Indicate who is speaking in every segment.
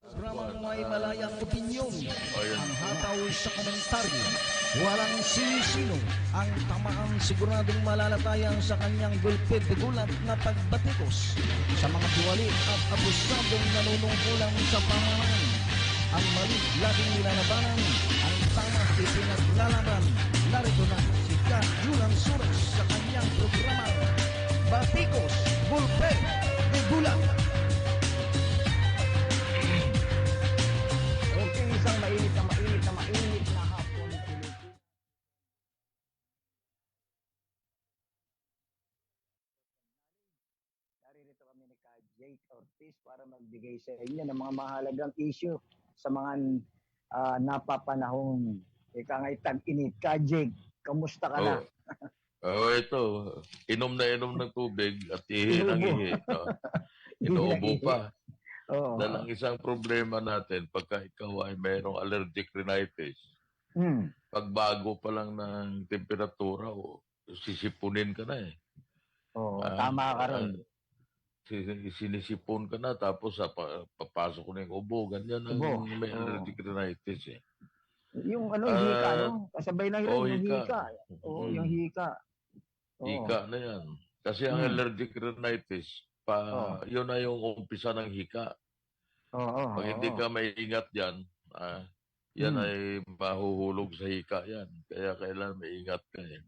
Speaker 1: Programang may malayang opinyon,
Speaker 2: Ayun.
Speaker 1: ang hataw sa komentaryo, walang sinisino, ang tamaan siguradong malalatayan sa kanyang gulpid gulat na pagbatikos sa mga tiwali at abusadong nanunungkulang sa pamahalaan. Ang mali laging nilalabanan, ang tama ipinaglalaban. Narito na si Ka Julang Suros sa kanyang programa Batikos, Gulpid, Gulat. Okay, isang mainit na hapon. Naririto kami ni Ka Jake Ortiz para magbigay sa inyo ng mga mahalagang issue sa mga napapanahong tag-init. Ka Jake, kamusta ka na?
Speaker 2: Ito. Inom na inom ng tubig at ihi ng ihi. No? Inuubo pa.
Speaker 1: Oo.
Speaker 2: Dahil ang isang problema natin, pagka ikaw ay mayroong allergic rhinitis, pagbago pa lang ng temperatura, sisipunin ka na eh.
Speaker 1: Oo,
Speaker 2: Ah,
Speaker 1: tama ka ron.
Speaker 2: Sinisipon ka na, tapos papasok na yung ubo. Ganyan ang
Speaker 1: Ubo,
Speaker 2: may
Speaker 1: oo.
Speaker 2: allergic rhinitis eh.
Speaker 1: Yung hika,
Speaker 2: Ah,
Speaker 1: no? Kasabay na yun, yung
Speaker 2: hika.
Speaker 1: hika. Oo, yung hika. Oo.
Speaker 2: Hika na yan. Kasi ang allergic rhinitis, yun na yung umpisa ng hika.
Speaker 1: Oo.
Speaker 2: Pag hindi ka maingat yan, yan ay mahuhulog sa hika yan. Kaya kailangan maingat ka eh.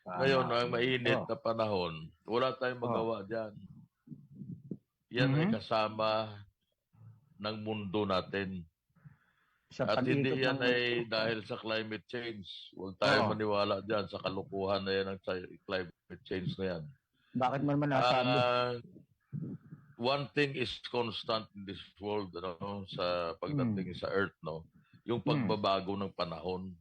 Speaker 2: Ngayon, ang mainit na panahon, wala tayong magawa dyan. Yan ay kasama ng mundo natin. At hindi yan ay dahil sa climate change. Huwag tayo maniwala dyan sa kalukuhan na yan ng climate change na yan.
Speaker 1: Bakit man nasabi?
Speaker 2: One thing is constant in this world, sa pagdating sa Earth, no? Yung pagbabago ng panahon.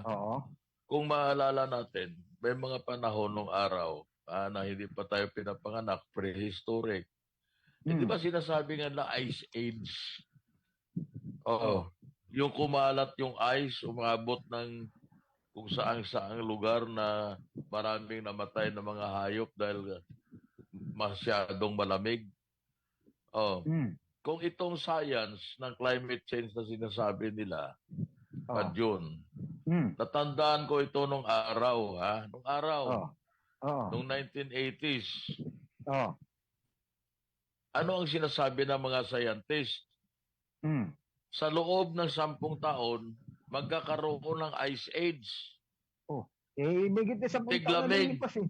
Speaker 1: Oo.
Speaker 2: Kung maalala natin, may mga panahon ng araw na hindi pa tayo pinapanganak, prehistoric. Hindi ba sinasabi nga na Ice Age? Oo. Yung kumalat yung ice, umabot ng kung saang lugar na maraming namatay na mga hayop dahil masyadong malamig. Kung itong science ng climate change na sinasabi nila, June, natandaan ko ito nung araw, Nung araw, nung 1980s. Ano ang sinasabi ng mga scientist? Sa loob ng 10 taon, magkakaroon ng ice age.
Speaker 1: Bigit na 10 taon na nilipas eh.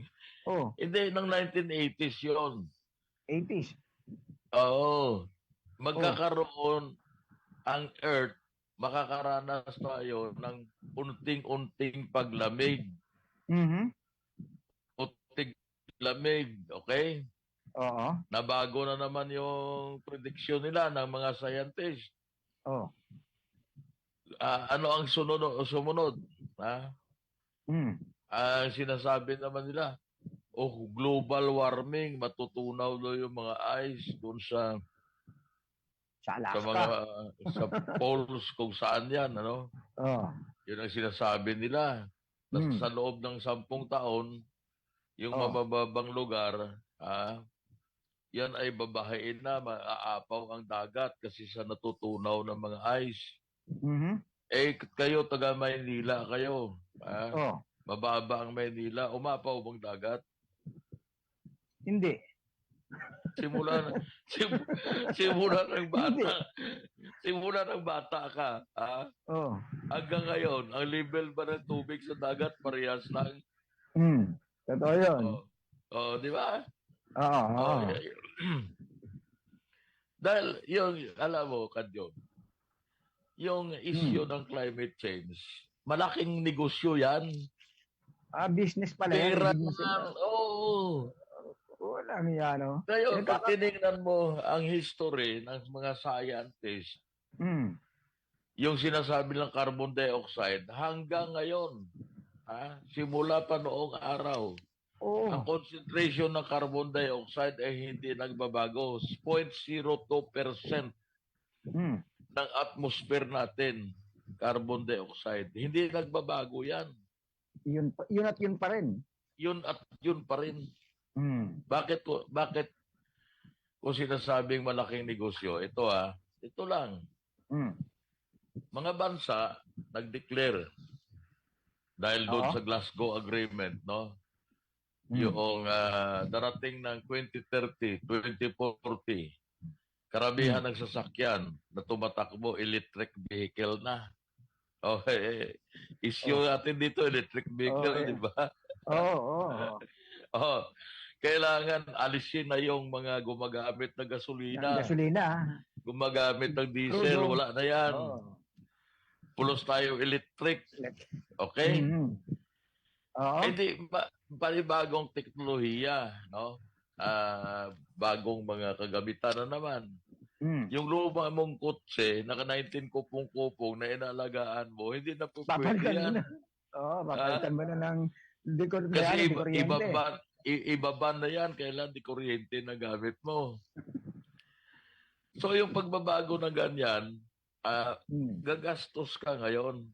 Speaker 2: Hindi, ng 1980s yun.
Speaker 1: 80s?
Speaker 2: Oo. Magkakaroon ang Earth, makakaranas tayo ng unting-unting paglamig. Unting lamig, okay?
Speaker 1: Oo.
Speaker 2: Nabago na naman yung prediction nila ng mga scientists. Ano ang sumunod? Ang sinasabi naman nila, global warming, matutunaw daw yung mga ice doon sa
Speaker 1: Alaska.
Speaker 2: sa poles kung saan yan, ano? Yun ang sinasabi nila. Sa loob ng 10 taon, yung mabababang lugar, yan ay babahain na, maaapaw ang dagat kasi sa natutunaw ng mga ice. Kayo, taga Maynila kayo. Mababa ang Maynila, umapaw bang dagat?
Speaker 1: Hindi.
Speaker 2: Simula ng bata ka, hanggang ngayon, ang level ba ng tubig sa dagat parehas lang?
Speaker 1: Totoo yun.
Speaker 2: Di ba?
Speaker 1: Oo.
Speaker 2: Dahil alam mo, Kadyo, yung issue ng climate change, malaking negosyo yan.
Speaker 1: Business pala yan.
Speaker 2: Pera yan. Oo.
Speaker 1: Walang yan, no?
Speaker 2: Ngayon, pag tinignan mo ang history ng mga scientists, yung sinasabi ng carbon dioxide, hanggang ngayon, simula pa noong araw, ang concentration ng carbon dioxide ay hindi nagbabago. 0.02% ng atmosphere natin, carbon dioxide. Hindi nagbabago yan.
Speaker 1: Yun at yun pa rin.
Speaker 2: Yun at yun pa rin. Bakit kung sinasabing malaking negosyo, ito ito lang.
Speaker 3: Mm.
Speaker 2: Mga bansa nag-declare dahil doon
Speaker 3: Oo.
Speaker 2: sa Glasgow Agreement, no?
Speaker 3: Mm.
Speaker 2: Yung darating ng 2030, 2040, karamihan ng sasakyan na tumatakbo electric vehicle na. Okay. Issue natin dito, electric vehicle,
Speaker 3: Okay.
Speaker 2: di ba?
Speaker 3: Oo.
Speaker 2: Oh, kailangan alisin na yung mga gumagamit ng gasolina,
Speaker 3: Gasolina.
Speaker 2: gumagamit ng diesel,
Speaker 3: Crudo.
Speaker 2: wala na yan.
Speaker 3: Oo.
Speaker 2: Pulos tayo electric. Okay?
Speaker 3: Mm. Oo.
Speaker 2: Eh di, panibagong teknolohiya, no? Bagong mga kagamitan na naman.
Speaker 3: Mm.
Speaker 2: Yung luma mong kotse, naka 19 kupong-kupong na inalagaan mo, hindi na po pwede
Speaker 3: Papalitan mo
Speaker 2: yan.
Speaker 3: na. Oo, papalitan mo na ng di
Speaker 2: Kasi
Speaker 3: kuryente.
Speaker 2: ibaban na yan, kailan di kuryente na gamit mo. So yung pagbabago na ganyan, gagastos ka ngayon.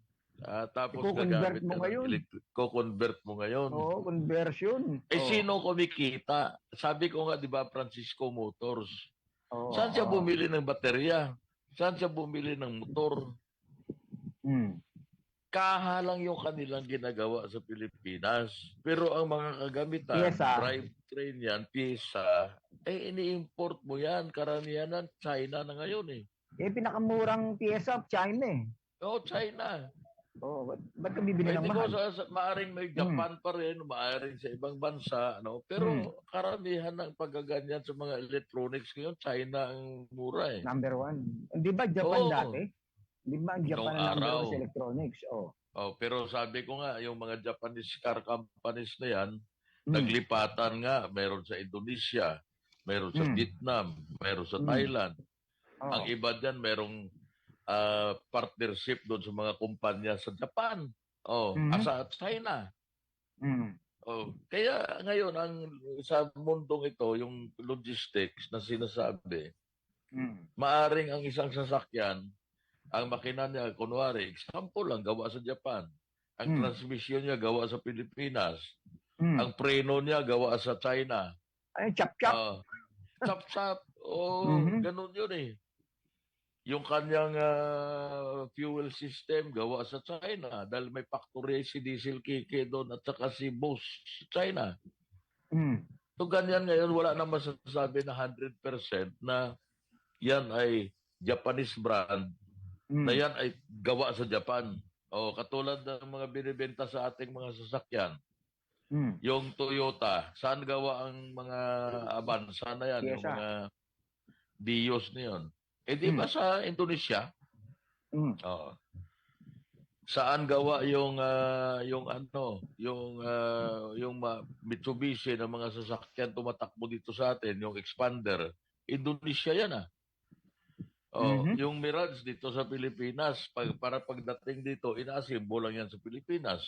Speaker 2: Tapos
Speaker 3: I-convert
Speaker 2: gagamit
Speaker 3: mo
Speaker 2: ka
Speaker 3: ngayon.
Speaker 2: Ko-convert mo ngayon.
Speaker 3: Oo, conversion.
Speaker 2: Eh sino kumikita? Sabi ko nga, di ba, Francisco Motors.
Speaker 3: Oo.
Speaker 2: Saan siya bumili ng baterya? Saan siya bumili ng motor? Kahalang yung kanilang ginagawa sa Pilipinas. Pero ang mga kagamitan, drivetrain yan, pyesa, ini-import mo yan. Karamihan ng China na ngayon eh.
Speaker 3: Pinakamurang pyesa, China eh.
Speaker 2: Oo, China.
Speaker 3: Oo, ba't ka bibili ng mahal?
Speaker 2: Maaring may Japan pa rin, maaring sa ibang bansa, no? Pero karamihan ng paggaganyan sa mga electronics ngayon, China ang mura eh.
Speaker 3: Number one. Di ba Japan dati? Di ba ang Japan ang number one sa electronics?
Speaker 2: Pero sabi ko nga, yung mga Japanese car companies na yan, naglipatan nga, meron sa Indonesia, meron sa Vietnam, meron sa Thailand. Ang iba dyan, merong partnership doon sa mga kumpanya sa Japan. Sa China. Kaya ngayon, sa mundong ito, yung logistics na sinasabi, maaring ang isang sasakyan, ang makina niya, kunwari, example lang, gawa sa Japan. Ang transmission niya, gawa sa Pilipinas. Ang preno niya, gawa sa China.
Speaker 3: Ay, chap-chap.
Speaker 2: Chap-chap. Ganun yun eh. Yung kanyang fuel system gawa sa China dahil may factory si Diesel Kike doon at saka si Bosch sa China. So ganyan ngayon, wala na masasabi na 100% na yan ay Japanese brand, na yan ay gawa sa Japan. Katulad ng mga binibenta sa ating mga sasakyan. Yung Toyota, saan gawa ang mga Avanza na yan? Yung mga Vios na yun. Di ba sa Indonesia? Saan gawa yung Mitsubishi na mga sasakyan tumatakbo dito sa atin, yung Expander? Indonesia yan yung Mirage dito sa Pilipinas, para pagdating dito, ina-assemble lang yan sa Pilipinas.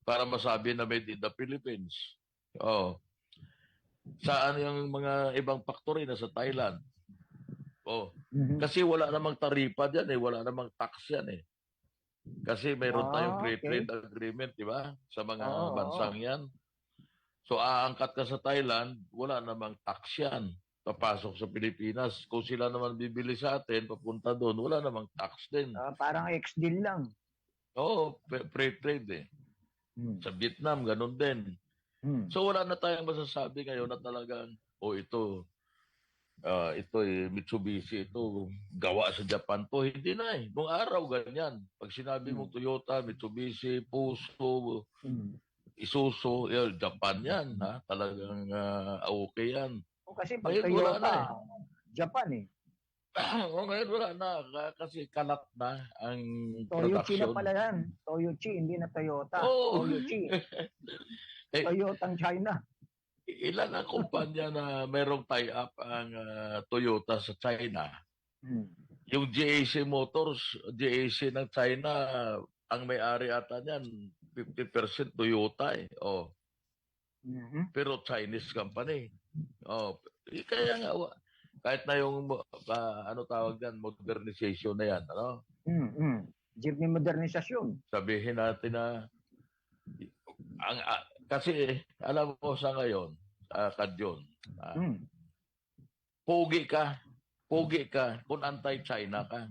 Speaker 2: Para masabi na made in the Philippines. Saan yung mga ibang factory na sa Thailand? Kasi wala namang taripa diyan eh, wala namang tax yan eh. Kasi mayroon tayong free trade agreement, di ba? Sa mga bansang yan. So aangkat ka sa Thailand, wala namang tax yan. Papasok sa Pilipinas. Kung sila naman bibili sa atin, papunta doon, wala namang tax din.
Speaker 3: Parang ex-deal lang.
Speaker 2: Free trade eh. Sa Vietnam, ganun din. So wala na tayong masasabi ngayon na talagang, ito Mitsubishi, ito gawa sa Japan to. Hindi na eh. Nung araw ganyan. Pag sinabi mong Toyota, Mitsubishi, Fuso, Isuzu, Japan yan. Talagang okay yan.
Speaker 3: Kasi pag Toyota, Japan eh.
Speaker 2: Ngayon wala na. Kasi kalat na ang
Speaker 3: Toyochi
Speaker 2: production.
Speaker 3: na pala yan. Toyochi, hindi na Toyota. Toyochi. Toyotang China.
Speaker 2: Ilan ang kumpanya na merong tie-up ang Toyota sa China? Yung GAC Motors, GAC ng China, ang may-ari ata niyan, 50% Toyota eh. Pero Chinese company. Kaya nga, kahit na yung, tawag yan, modernization na yan,
Speaker 3: Jeepney modernisasyon.
Speaker 2: Sabihin natin na, kasi alam mo sa ngayon, Kadyon, pogi ka, pogi ka kung anti-China ka.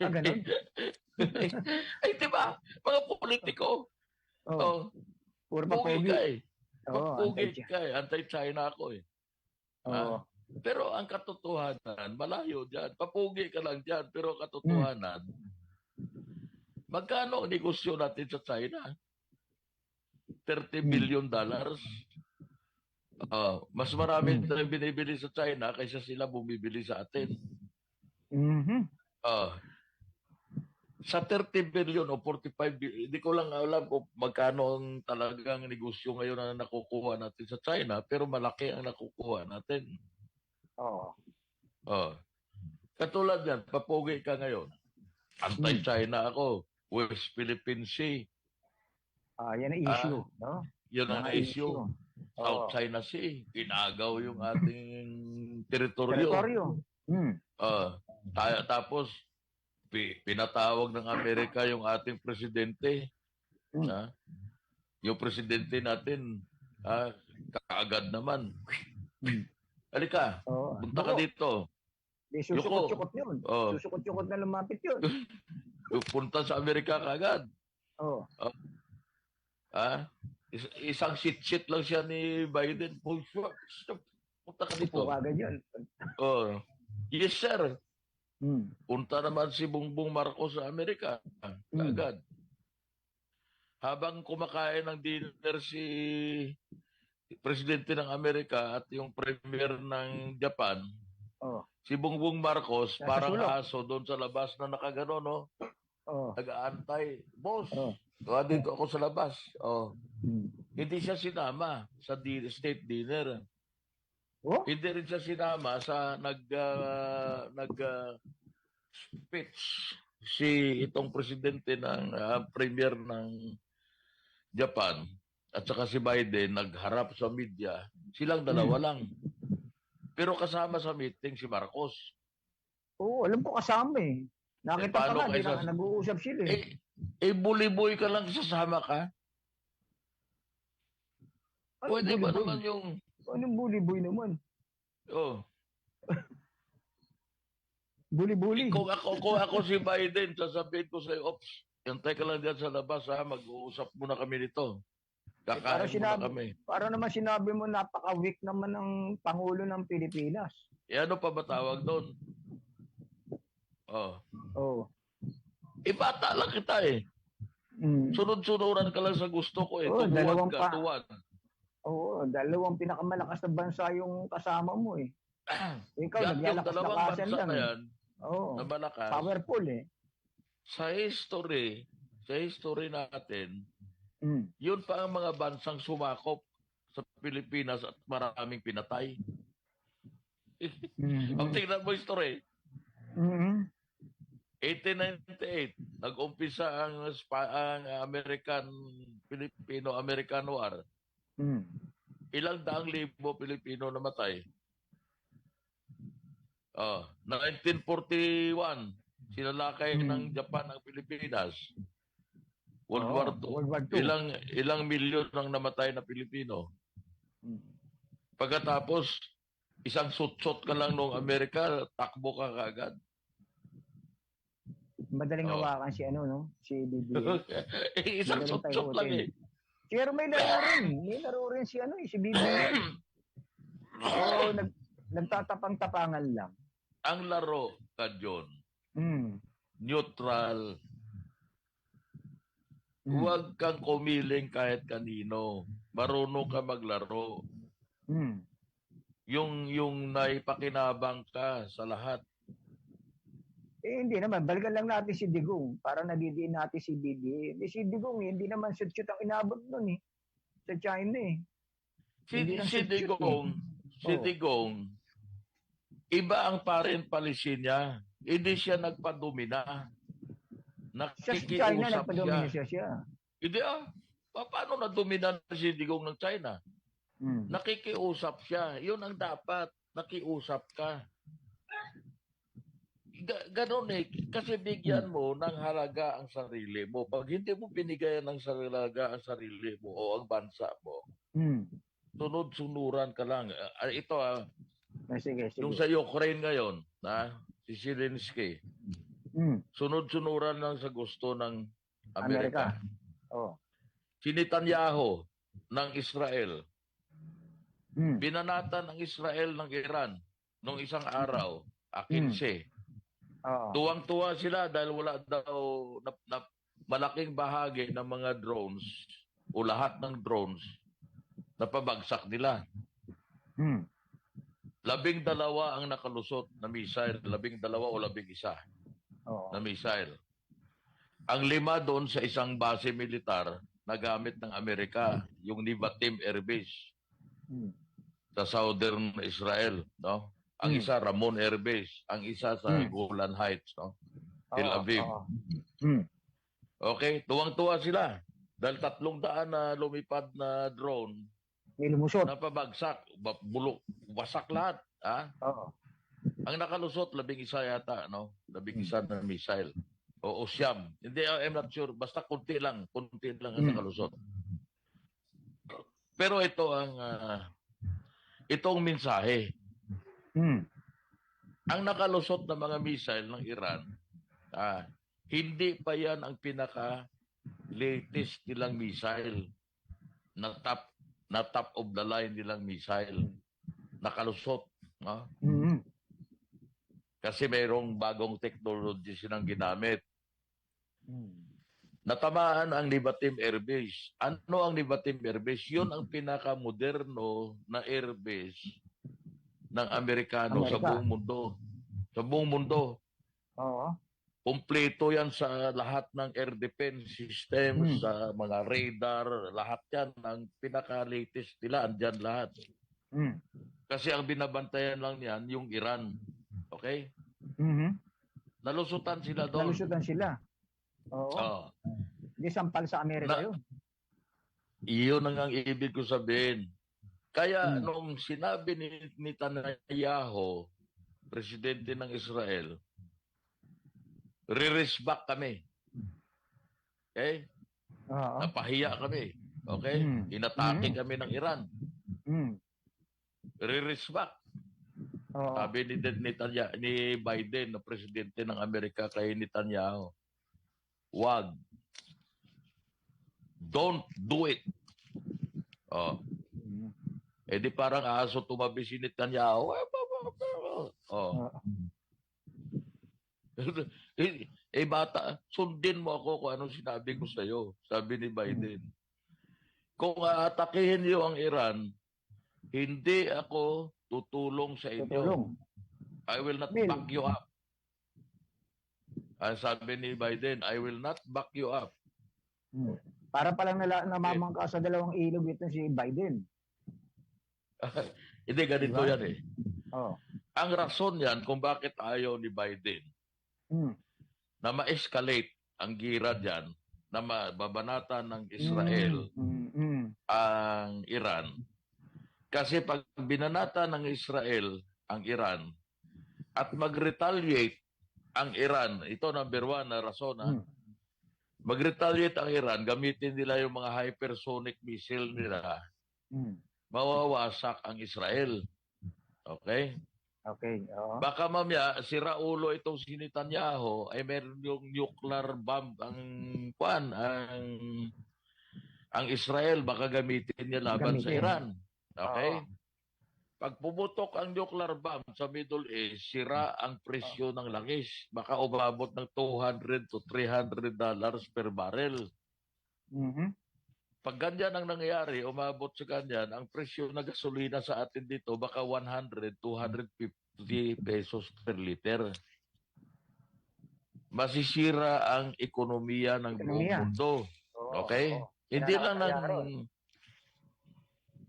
Speaker 3: Ganun?
Speaker 2: Ay, di ba? Mga politiko.
Speaker 3: Oh, puro pa
Speaker 2: Pogi
Speaker 3: pogi.
Speaker 2: ka eh.
Speaker 3: Oo,
Speaker 2: Pogi ka eh. Anti-China ako eh.
Speaker 3: Oo.
Speaker 2: Pero ang katotohanan, malayo dyan. Papugi ka lang dyan. Pero ang katotohanan, magkano ang negosyo natin sa China? $30 billion. Mas marami tayong binibili sa China kaysa sila bumibili sa atin. Sa 30 billion o 45 billion, hindi ko lang alam kung magkano ang talagang negosyo ngayon na nakukuha natin sa China, pero malaki ang nakukuha natin. Katulad yan, papugi ka ngayon. Anti-China ako. West Philippine Sea.
Speaker 3: Yan ang issue. No?
Speaker 2: Yun ang issue. South China Sea. Inagaw yung ating teritoryo. Tapos, pinatawag ng Amerika yung ating presidente. Yung presidente natin, kaagad naman. Halika, punta ka dito.
Speaker 3: Susukot-sukot yun. Susukot-sukot na lumapit yun.
Speaker 2: Punta sa Amerika kaagad. Isang sit-sit lang siya ni Biden. Punta ka dito.
Speaker 3: Kaagad yun.
Speaker 2: Yes, sir. Punta naman si Bongbong Marcos sa Amerika. Kaagad. Habang kumakain ng dinner si Presidente ng Amerika at yung Premier ng Japan, si Bongbong Marcos, parang aso doon sa labas na nakagano, no? Nag-aantay. Boss, dito ako sa labas. Hindi siya sinama sa state dinner. Hindi rin siya sinama sa speech si itong presidente ng premier ng Japan at saka si Biden nagharap sa media. Silang dalawa lang. Pero kasama sa meeting si Marcos.
Speaker 3: Alam ko kasama eh. Nakita pa nga, nag-uusap sila eh.
Speaker 2: Buliboy ka lang sasama ka? Pwede ba naman yung...
Speaker 3: Anong buliboy naman? Buli-buli.
Speaker 2: Kung ako si Biden, sasabihin ko sa'yo, ops, yantay ka lang dyan sa labas mag-uusap muna kami nito. Kakain muna kami.
Speaker 3: Para naman sinabi mo, napaka-weak naman ng Pangulo ng Pilipinas.
Speaker 2: Ano pa ba tawag doon? Bata lang kita eh. Sunod-sunuran ka lang sa gusto ko eh. Tumuwag ka, tuwag.
Speaker 3: Dalawang pinakamalakas na bansa yung kasama mo eh. Ikaw, naglalakas-lakasan lang.
Speaker 2: Yan, na malakas.
Speaker 3: Powerful eh.
Speaker 2: Sa history natin, yun pa ang mga bansang sumakop sa Pilipinas at maraming pinatay. Ang tingnan mo history. 1898, nag-umpisa ang Filipino-American War. Ilang daang libo Pilipino namatay. 1941, sinalakay ng Japan ang Pilipinas. World War II. Ilang milyon ang namatay na Pilipino. Pagkatapos, isang sutsot ka lang nung Amerika, takbo ka kaagad.
Speaker 3: Madaling hawakan si BBM.
Speaker 2: Isang sutsot lang eh.
Speaker 3: Pero may laro rin si BBM. Nagtatapang-tapangan lang.
Speaker 2: Ang laro ka, John, neutral. Huwag kang kumiling kahit kanino. Marunong ka maglaro. Yung naipakinabang ka sa lahat.
Speaker 3: Hindi naman. Balikan lang natin si Digong para nadidiin natin si BBM. Si Digong, hindi naman shoot-shoot ang inabot nun eh. Sa China eh.
Speaker 2: Si Digong, iba ang foreign policy niya. Hindi siya nagpadumina. Nakikiusap
Speaker 3: China, nagpadumina siya.
Speaker 2: Hindi paano nadumina si Digong ng China? Nakikiusap siya. Yun ang dapat. Nakiusap ka. Ganon eh. Kasi bigyan mo ng halaga ang sarili mo. Pag hindi mo binigyan ng halaga ang sarili mo o ang bansa mo, sunod-sunuran ka lang. Ito
Speaker 3: Sige, sige.
Speaker 2: Yung sa Ukraine ngayon, si Zelensky, sunod-sunuran lang sa gusto ng Amerika.
Speaker 3: Oh.
Speaker 2: Si Netanyahu ng Israel,
Speaker 3: Mm.
Speaker 2: binanatan ang Israel ng Iran nung isang araw, 15.
Speaker 3: Oo.
Speaker 2: Tuwang-tuwa sila dahil wala daw na malaking bahagi ng mga drones o lahat ng drones na pabagsak nila. 12 ang nakalusot na missile, 12 o 11 na missile. Ang 5 doon sa isang base militar na gamit ng Amerika, yung Nevatim Air Base sa southern Israel, no? Ang isa Ramon Air Base, ang isa sa Golan Heights, no? Tel Aviv. Okay, tuwang-tuwa sila dahil 300 na lumipad na drone
Speaker 3: Nilumusot.
Speaker 2: na pabagsak, wasak lahat,
Speaker 3: Oo.
Speaker 2: Ang nakalusot 11 yata, no? 11 na missile. O siyam. Hindi, I'm not sure. Basta konti lang ang nakalusot. Pero itong mensahe. Ang nakalusot na mga missile ng Iran, hindi pa yan ang pinaka-latest nilang missile na top of the line nilang missile. Nakalusot. No? Kasi mayroong bagong technology silang ginamit. Natamaan ang Nevatim Air Base. Ano ang Nevatim Air Base? Yun ang pinaka-moderno na air base ng Amerikano sa buong mundo. Sa buong mundo.
Speaker 3: Oo.
Speaker 2: Kompleto yan sa lahat ng air defense systems, sa mga radar, lahat yan. Ang pinaka-latest nila, andyan lahat. Kasi ang binabantayan lang yan, yung Iran. Okay? Nalusutan sila doon.
Speaker 3: Nalusutan sila. Oo. Hindi sampal sa Amerika yun.
Speaker 2: Iyon ang ibig ko sabihin. Kaya nung sinabi ni Netanyahu, presidente ng Israel, re-race back kami. Okay? Napahiya kami. Okay? Inatake kami ng Iran. Re-race back. Sabi ni Biden, na presidente ng Amerika kay Netanyahu, wag. Don't do it. Di parang aso tumabi si Netanyahu. Bata, sundin mo ako kung anong sinabi ko sa'yo, sabi ni Biden. Kung aatakihin niyo ang Iran, hindi ako tutulong sa inyo. I will not back you up. Sabi ni Biden, I will not back you up.
Speaker 3: Para palang namamangka sa dalawang ilog ito si Biden.
Speaker 2: Hindi, ganito yan eh. Ang rason yan kung bakit ayaw ni Biden na ma-escalate ang gira dyan, na mababanatan ng Israel ang Iran. Kasi pag binanata ng Israel ang Iran at mag-retaliate ang Iran, ito number 1 na rason, mag-retaliate ang Iran, gamitin nila yung mga hypersonic missile nila, mawawasak ang Israel. Okay?
Speaker 3: Okay.
Speaker 2: Baka mamaya, si Raulo itong si Netanyahu, ay meron yung nuclear bomb ang Israel, baka gamitin niya laban sa Iran. Okay? Pag pumutok ang nuclear bomb sa Middle East, sira ang presyo ng langis. Baka umabot ng $200 to $300 per barrel. Pag ganyan ang nangyayari, umabot sa ganyan, ang presyo ng gasolina sa atin dito, baka 100, 250 pesos per liter. Masisira ang ekonomiya ng buong mundo. Okay? Hindi lang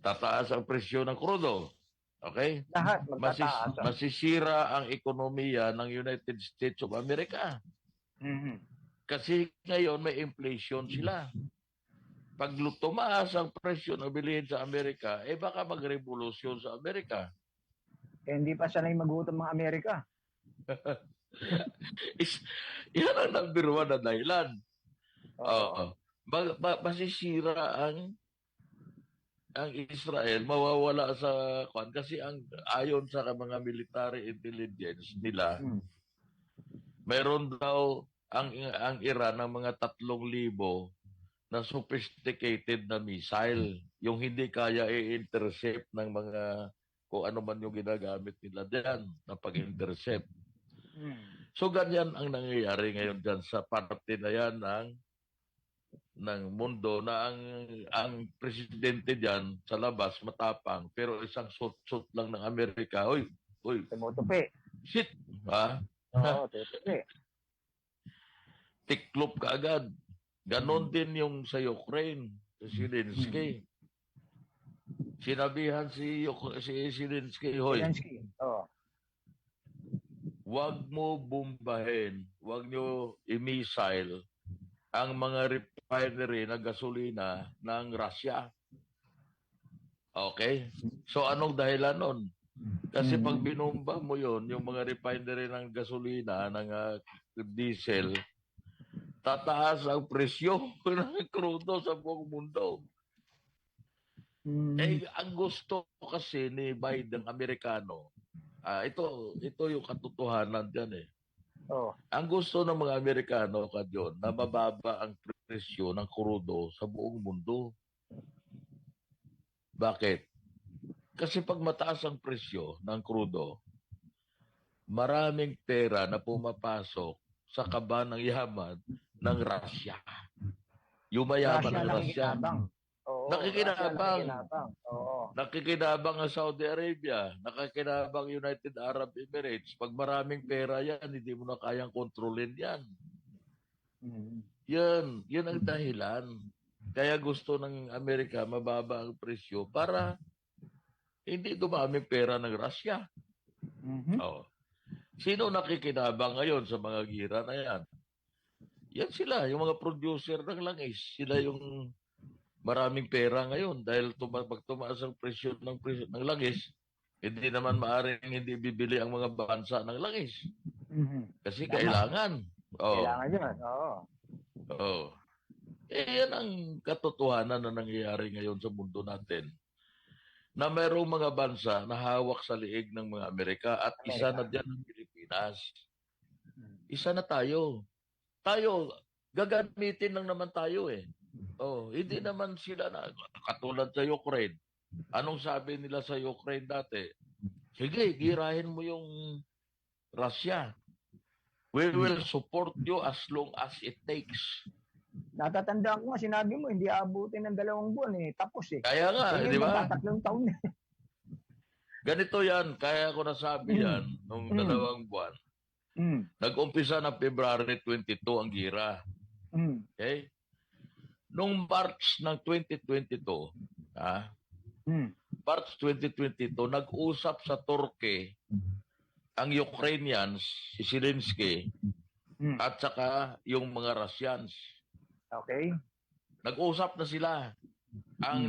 Speaker 2: tataas ang presyo ng krudo. Okay?
Speaker 3: Lahat magtataas.
Speaker 2: Masisira ang ekonomiya ng United States of America. Kasi ngayon may inflation sila. Pag tumaas ang presyo ng bilihin sa Amerika, baka magrevolusyon sa Amerika.
Speaker 3: Hindi pa sanay magutom mga Amerika.
Speaker 2: Yan ang number 1 na dahilan. Masisira ang Israel mawawala sa kwan kasi ang ayon sa mga military intelligence nila,
Speaker 3: Hmm.
Speaker 2: meron daw ang Iran ng mga 3,000 na sophisticated na missile, yung hindi kaya i-intercept ng mga kung ano man yung ginagamit nila diyan na pag-intercept.
Speaker 3: Hmm.
Speaker 2: So ganyan ang nangyayari ngayon diyan sa parte na yan ng mundo na ang presidente diyan sa labas matapang pero isang suit lang ng Amerika. Oy,
Speaker 3: Tumutupi.
Speaker 2: shit, ha?
Speaker 3: Oo, tumutupi.
Speaker 2: Tiklop ka agad. Ganon din yung sa Ukraine, si Zelensky. Sinabihan si Zelensky, hoy,
Speaker 3: Zelensky. Oo.
Speaker 2: wag mo bombahin, wag nyo i-missile ang mga refinery na gasolina ng Russia. Okay? So anong dahilan nun? Kasi pag binomba mo yon yung mga refinery ng gasolina, ng diesel, tataas ang presyo ng krudo sa buong mundo. Eh, ang gusto kasi ni Biden, Amerikano, ito yung katotohanan dyan eh.
Speaker 3: Oh.
Speaker 2: Ang gusto ng mga Amerikano, Kadyon, na mababa ang presyo ng krudo sa buong mundo. Bakit? Kasi pag mataas ang presyo ng krudo, maraming pera na pumapasok sa kaba ng yaman ng Russia. Yung mayaman ng Russia.
Speaker 3: Oo,
Speaker 2: Nakikinabang.
Speaker 3: Oo.
Speaker 2: Nakikinabang ang Saudi Arabia, nakikinabang United Arab Emirates. Pag maraming pera yan, hindi mo na kayang kontrolin yan. Yan ang dahilan. Kaya gusto ng Amerika mababa ang presyo para hindi dumaming pera ng Russia. Oh. Sino nakikinabang ngayon sa mga gira na yan? Yan sila, yung mga producer ng langis. Sila yung maraming pera ngayon dahil pag tumaas ang presyo ng langis, hindi naman maaaring hindi bibili ang mga bansa ng langis. Kasi kailangan.
Speaker 3: Kailangan yun, oo.
Speaker 2: Oo. Yan ang katotohanan na nangyayari ngayon sa mundo natin. Na mayroong mga bansa na hawak sa liig ng mga Amerika at isa na dyan ang Pilipinas. Isa na tayo. Tayo, gagamitin lang naman tayo eh. Hindi naman sila na katulad sa Ukraine. Anong sabi nila sa Ukraine dati? Sige, girahin mo yung Russia. We will support you as long as it takes.
Speaker 3: Natatandaan ko nga, sinabi mo, hindi abutin ng 2 buwan eh. Tapos eh.
Speaker 2: Kaya nga, di ba?
Speaker 3: 3 taon na.
Speaker 2: Ganito yan, kaya ko nasabi yan nung 2 buwan. Nag-umpisa ng February 22 ang gira. Okay? Nung March ng 2022, March 2022, nag-usap sa Turkey ang Ukrainians, si Zelensky, at saka yung mga Russians.
Speaker 3: Okay.
Speaker 2: Nag-usap na sila. Ang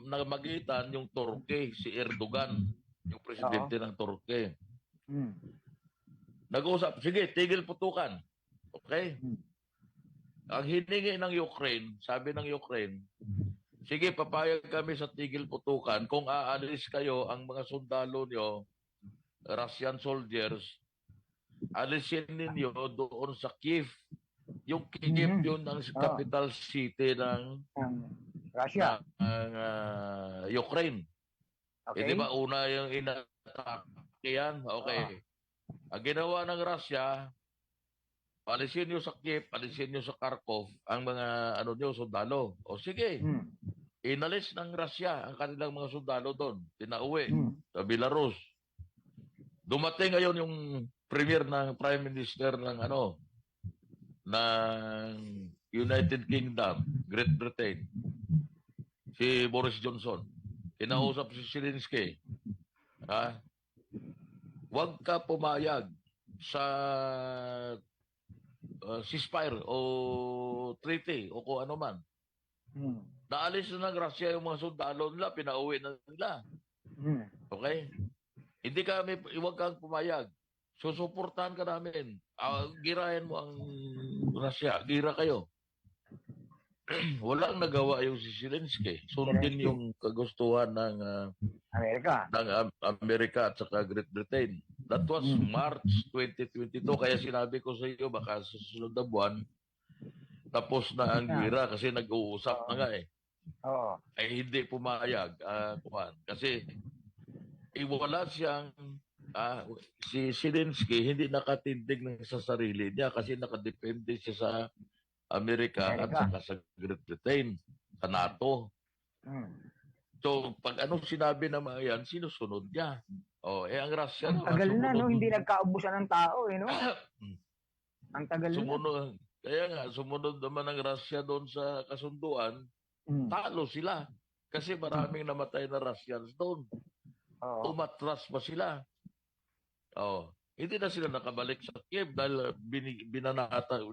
Speaker 2: namagitan yung Turkey, si Erdogan, yung presidente ng Turkey. Nag-usap, sige, tigil putukan. Okay? Ang hiningi ng Ukraine, sabi ng Ukraine, sige, papayag kami sa tigil putukan kung aalis kayo ang mga sundalo nyo, Russian soldiers, alisin ninyo doon sa Kiev. Yung Kiev yun ang capital city ng
Speaker 3: Russia.
Speaker 2: Ukraine.
Speaker 3: Okay.
Speaker 2: Di ba una yung inatake yan? Okay. Ang ginawa ng Russia, alisin nyo sa Kiev, alisin nyo sa Kharkov ang mga sundalo. O sige, inalis ng Russia ang kanilang mga sundalo doon. Tinauwi sa Belarus. Dumating ngayon yung Prime Minister ng United Kingdom, Great Britain, si Boris Johnson. Kinausap si Zelensky. Huwag ka pumayag sa ceasefire o treaty o kung ano man. Naalis na ng Russia yung mga sundalo nila, pinauwi na nila. Okay? Hindi huwag kang pumayag. Susuportahan ka namin. Girahin mo ang Russia. Gira kayo. walang nagawa yung si Zelensky. Sundin
Speaker 3: Zelensky.
Speaker 2: yung kagustuhan
Speaker 3: Amerika.
Speaker 2: ng Amerika at saka Great Britain. That was March 2022. Kaya sinabi ko sa iyo, baka sa susunod na buwan, tapos na ang gira kasi nag-uusap na nga eh.
Speaker 3: Oo.
Speaker 2: Ay hindi pumayag. Kasi wala siyang si Zelensky hindi nakatindig sa sarili niya kasi nakadepende siya sa Amerika at saka sa Great Britain, sa NATO. So, pag anong sinabi ng mga yan, sinusunod niya. Ang Russia
Speaker 3: Ang
Speaker 2: naman,
Speaker 3: tagal na,
Speaker 2: sumunod.
Speaker 3: no? Hindi nagkaubusan ng tao, no? Ang tagal
Speaker 2: sumunod, na. Kaya nga, sumunod naman ang Russia doon sa kasunduan, talo sila. Kasi maraming namatay na Russians doon. Umatras pa sila. Hindi na sila nakabalik sa Kiev dahil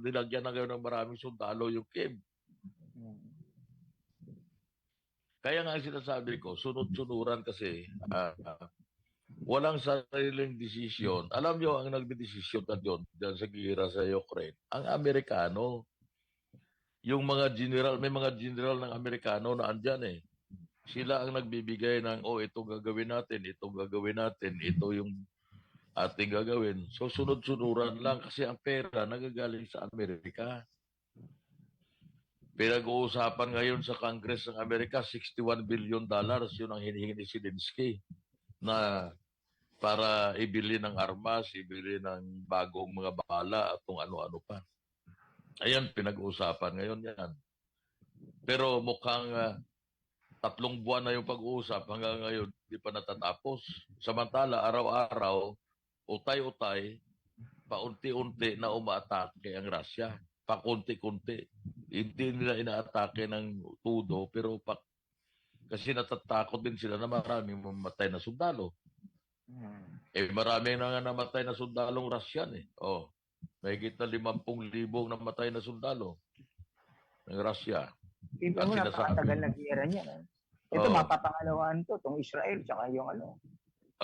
Speaker 2: nilagyan na ngayon ng maraming sundalo yung Kiev. Kaya nga sinasabi ko, sunod-sunuran kasi walang sariling desisyon. Alam nyo, ang nagdedesisyon na dyan sa gihira sa Ukraine, ang Amerikano. Yung mga general, may mga general ng Amerikano na andyan eh. Sila ang nagbibigay ng, ito gagawin natin, ito gagawin natin, ito yung ating gagawin. So, sunod-sunuran lang kasi ang pera nagagaling sa Amerika. Pinag-uusapan ngayon sa Congress ng Amerika, $61 billion yun ang hinihingi ni Zelensky na para ibili ng armas, ibili ng bagong mga bala at kung ano-ano pa. Ayan, pinag-uusapan ngayon yan. Pero mukhang 3 buwan na yung pag-uusap hanggang ngayon, hindi pa natatapos. Samantala, araw-araw, utay-utay, paunti-unti na umaatake ang Russia. Pakunti-kunti. Hindi nila inaatake ng tudo, pero kasi natatakot din sila na maraming mamatay na sundalo. Maraming na namatay na sundalong Russian eh. Mahigit na 50,000 namatay na sundalo ng Russia.
Speaker 3: Ito mo, napakatagal na giyera niya. Ito, mapapangalawan to, itong Israel, tsaka yung ano.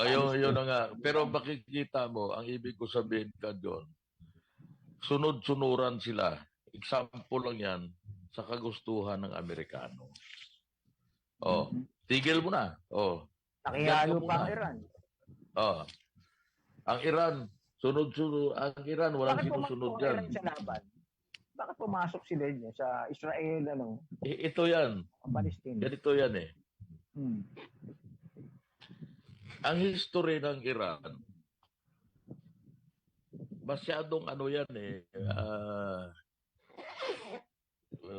Speaker 2: Yun na nga. Pero makikita mo, ang ibig ko sabihin ka doon, sunod-sunuran sila. Example lang yan sa kagustuhan ng Amerikano. Tigil mo na.
Speaker 3: Nakihalo pa ang Iran.
Speaker 2: Ang Iran, sunod-sunod. Ang Iran, walang sinusunod yan.
Speaker 3: Bakit pumasok ang Iran sa laban? Bakit pumasok sila dyan sa Israel,
Speaker 2: Ito yan.
Speaker 3: Palestine.
Speaker 2: Ganito yan eh. Ang history ng Iran, masyadong yan eh.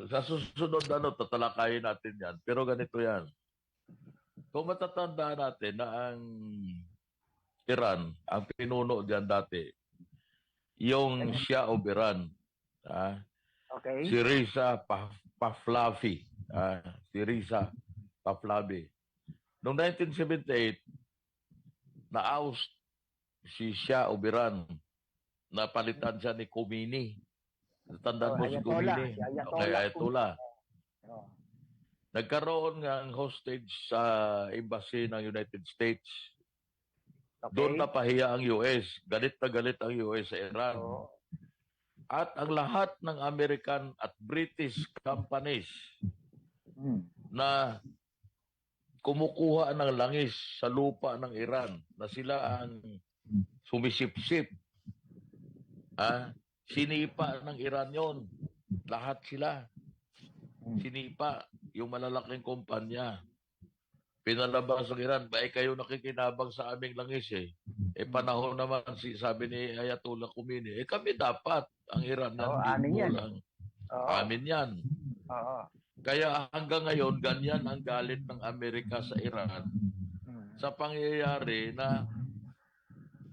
Speaker 2: Sa susunod tatalakayin natin yan. Pero ganito yan. Kung matatandaan natin na ang Iran, ang pinuno diyan dati, yung Shah of Iran, si Reza Pahlavi. Si Reza Pahlavi. Noong 1978, na-oust si Shah of Iran. Napalitan siya ni Khomeini. Tandaan mo si Khomeini. Ayatollah. Nagkaroon nga ang hostage sa embassy ng United States. Doon napahiya ang US. Galit na galit ang US sa Iran. At ang lahat ng American at British companies na kumukuha ng langis sa lupa ng Iran, na sila ang sumisip-sip, sinipa ng Iran yon. Lahat sila. Sinipa yung malalaking kumpanya. Pinalabas ng Iran, kayo nakikinabang sa aming langis eh. Panahon naman, sabi ni Ayatollah Khomeini, kami dapat, ang Iran
Speaker 3: amin yan.
Speaker 2: Amin yan. Kaya hanggang ngayon, ganyan ang galit ng Amerika sa Iran sa pangyayari na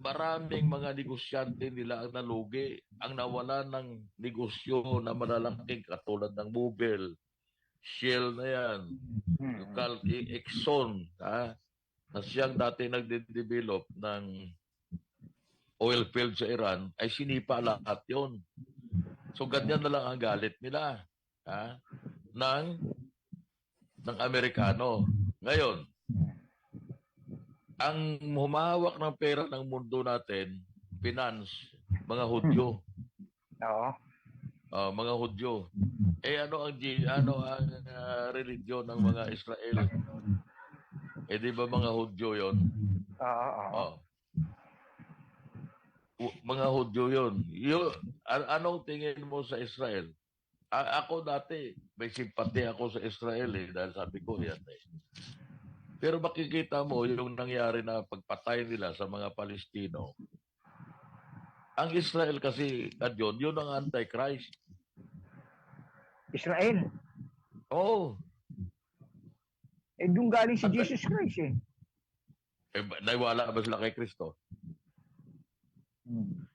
Speaker 2: maraming mga negosyante nila ang nalugi, ang nawalan ng negosyo na malalaking katulad ng Mobil, Shell na yan, Exxon, na siyang dati nagde-develop ng oil field sa Iran, ay sinipa lahat yun. So ganyan na lang ang galit nila ng Amerikano. Ngayon, ang humahawak ng pera ng mundo natin, finance, mga Hudyo. Mga Hudyo. Ano ang religion ng mga Israel? Di ba mga Hudyo 'yon?
Speaker 3: Oo.
Speaker 2: Oh, mga Hudyo 'yon. Anong tingin mo sa Israel? Ako dati, may simpati ako sa Israel dahil sabi ko yan eh. Pero makikita mo yung nangyari na pagpatay nila sa mga Palestino. Ang Israel kasi, yun ang Antichrist.
Speaker 3: Israel.
Speaker 2: Oo.
Speaker 3: Doon galing si Jesus Christ eh.
Speaker 2: Naniwala ba sila kay Kristo?
Speaker 3: Hmm.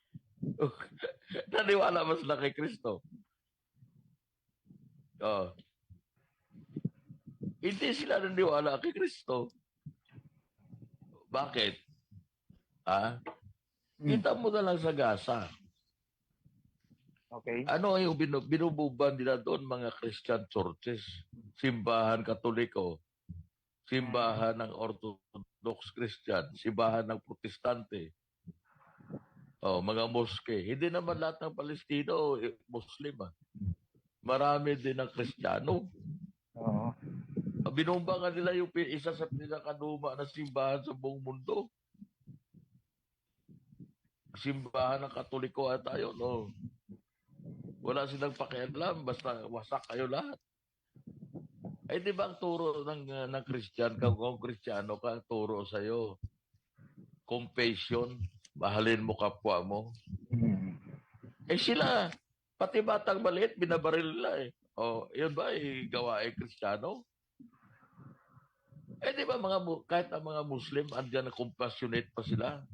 Speaker 2: Naniwala ba sila kay Kristo? Hindi sila naniwala kay Kristo. Bakit? Kita mo na lang sa Gaza.
Speaker 3: Okay.
Speaker 2: Ano yung binububan nila doon, mga Christian churches? Simbahan Katoliko, simbahan ng Orthodox Christian, simbahan ng Protestante, mga moske. Hindi naman lahat ng Palestino Muslim. Marami din ng Kristiyano.
Speaker 3: Oo.
Speaker 2: Binumbangan nila yung isa sa pinakaduma na simbahan sa buong mundo. Simbahan ng Katoliko at tayo, no? Wala silang pakialam, basta wasak kayo lahat. Di ba ang turo ng Christian, kung Kristiyano ka, ang turo sa'yo, compassion, mahalin mo kapwa mo. Sila, pati batang maliit, binabaril nila eh. Yun ba, gawain Kristiyano? Di ba kahit ang mga Muslim, andyan na compassionate pa sila?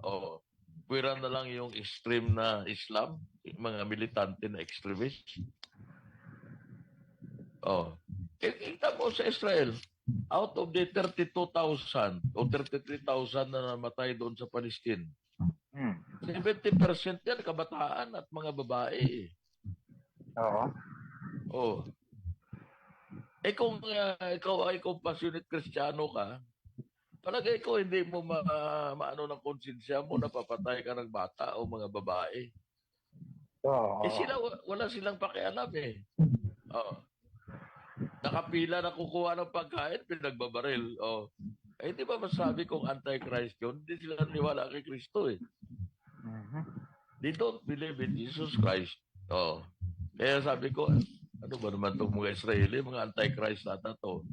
Speaker 2: Pwera na lang yung extreme na Islam, mga militante na extremist. Kita mo sa Israel, out of the 32,000 o 33,000 na namatay doon sa Palestine, 70% yan kabataan at mga babae.
Speaker 3: Oo.
Speaker 2: Kung ikaw ay compassionate Kristiyano ka, palagay ko hindi mo maano ng konsensya mo na papatay ka ng bata o mga babae. Sila, wala silang pakialam eh. Nakapila na kukuha ng pagkain, pinagbabaril. Di ba masabi kong Antichrist yun? Hindi sila naniwala kay Kristo eh. They don't believe in Jesus Christ. Kaya sabi ko, ano ba naman itong mga Israeli, mga Antichrist nata to?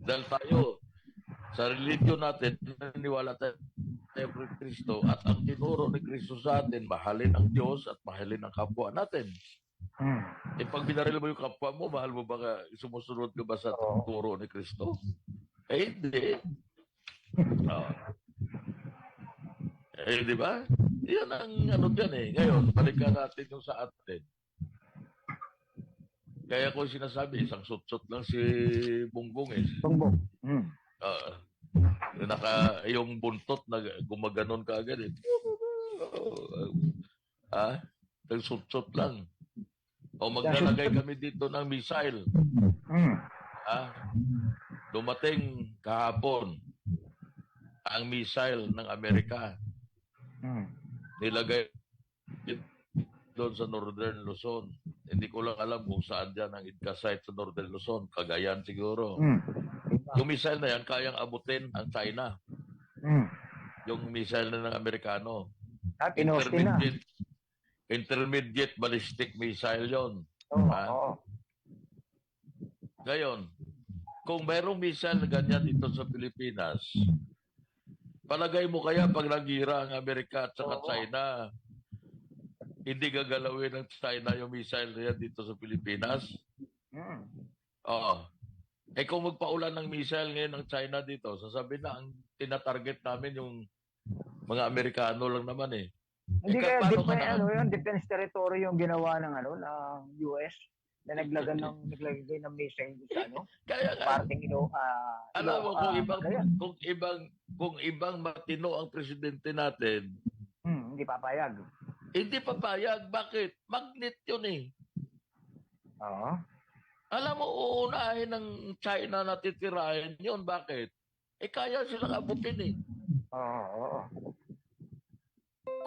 Speaker 2: Dahil tayo, sa religion natin, naniwala tayo kay Kristo at ang tinuro ni Kristo sa atin, mahalin ang Diyos at mahalin ang kapwa natin. Pag binaril mo yung kapwa mo, mahal mo ba sumusunod ka ba sa turo ni Kristo? Hindi. Di ba? Yan ang ano dyan eh. Ngayon, balikan natin yung sa atin. Kaya ko sinasabi, isang sutsot lang si Bongbong eh.
Speaker 3: Bongbong.
Speaker 2: Yung buntot na gumaganon ka agad eh. Nagsutsot lang. Maglalagay kami dito ng missile. Dumating kahapon ang missile ng Amerika. Nilagay doon sa Northern Luzon. Hindi ko lang alam kung saan dyan ang Idka site sa Northern Luzon. Cagayan siguro. Yung missile na yan, kayang abutin ang China. Yung missile na ng Amerikano. Intermediate ballistic missile yon. Ngayon, kung mayroong missile na ganyan dito sa Pilipinas, palagay mo kaya pag nagira ang Amerika at saka China, hindi gagalawin ng China yung missile na yan dito sa Pilipinas? Kung magpaulan ng missile ngayon ng China dito, sasabihin na ang tinatarget namin yung mga Amerikano lang naman eh.
Speaker 3: Hindi kaya yung defense territory yung ginawa ng US na naglagay ng missile sa
Speaker 2: Kaya
Speaker 3: parting
Speaker 2: alam mo kung ibang matino ang presidente natin,
Speaker 3: hindi papayag.
Speaker 2: Hindi papayag. Bakit? Magnet yun eh. Alam mo, uunahin ng China na titirahin yun. Bakit? Kaya silang abutin eh.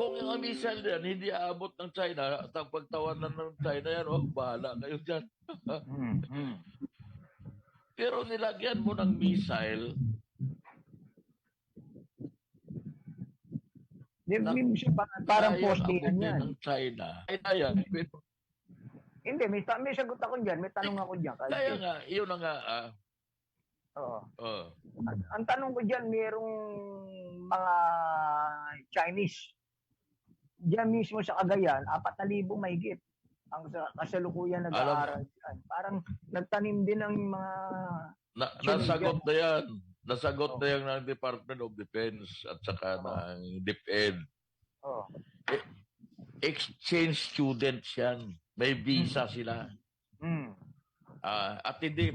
Speaker 2: Kung yung missile yan, hindi aabot ng China at ang pagtawanan ng China yan, bahala kayo dyan. Pero nilagyan mo ng missile,
Speaker 3: parang
Speaker 2: kayang
Speaker 3: postihan
Speaker 2: abutin
Speaker 3: yan.
Speaker 2: ng China. Kaya
Speaker 3: Hindi, may sagot ako dyan. May tanong ako dyan.
Speaker 2: kaya nga, yun na nga.
Speaker 3: Oo.
Speaker 2: Oh.
Speaker 3: Ang tanong ko dyan, mayroong mga Chinese. Diyan mismo sa Cagayan, 4,000 mahigit ang kasalukuyan nag-aaral dyan. Parang nagtanim din ng mga...
Speaker 2: Nasagot na yan. Nasagot na yan ng Department of Defense at saka ng DepEd.
Speaker 3: Oh.
Speaker 2: Exchange students yan. May visa sila. At hindi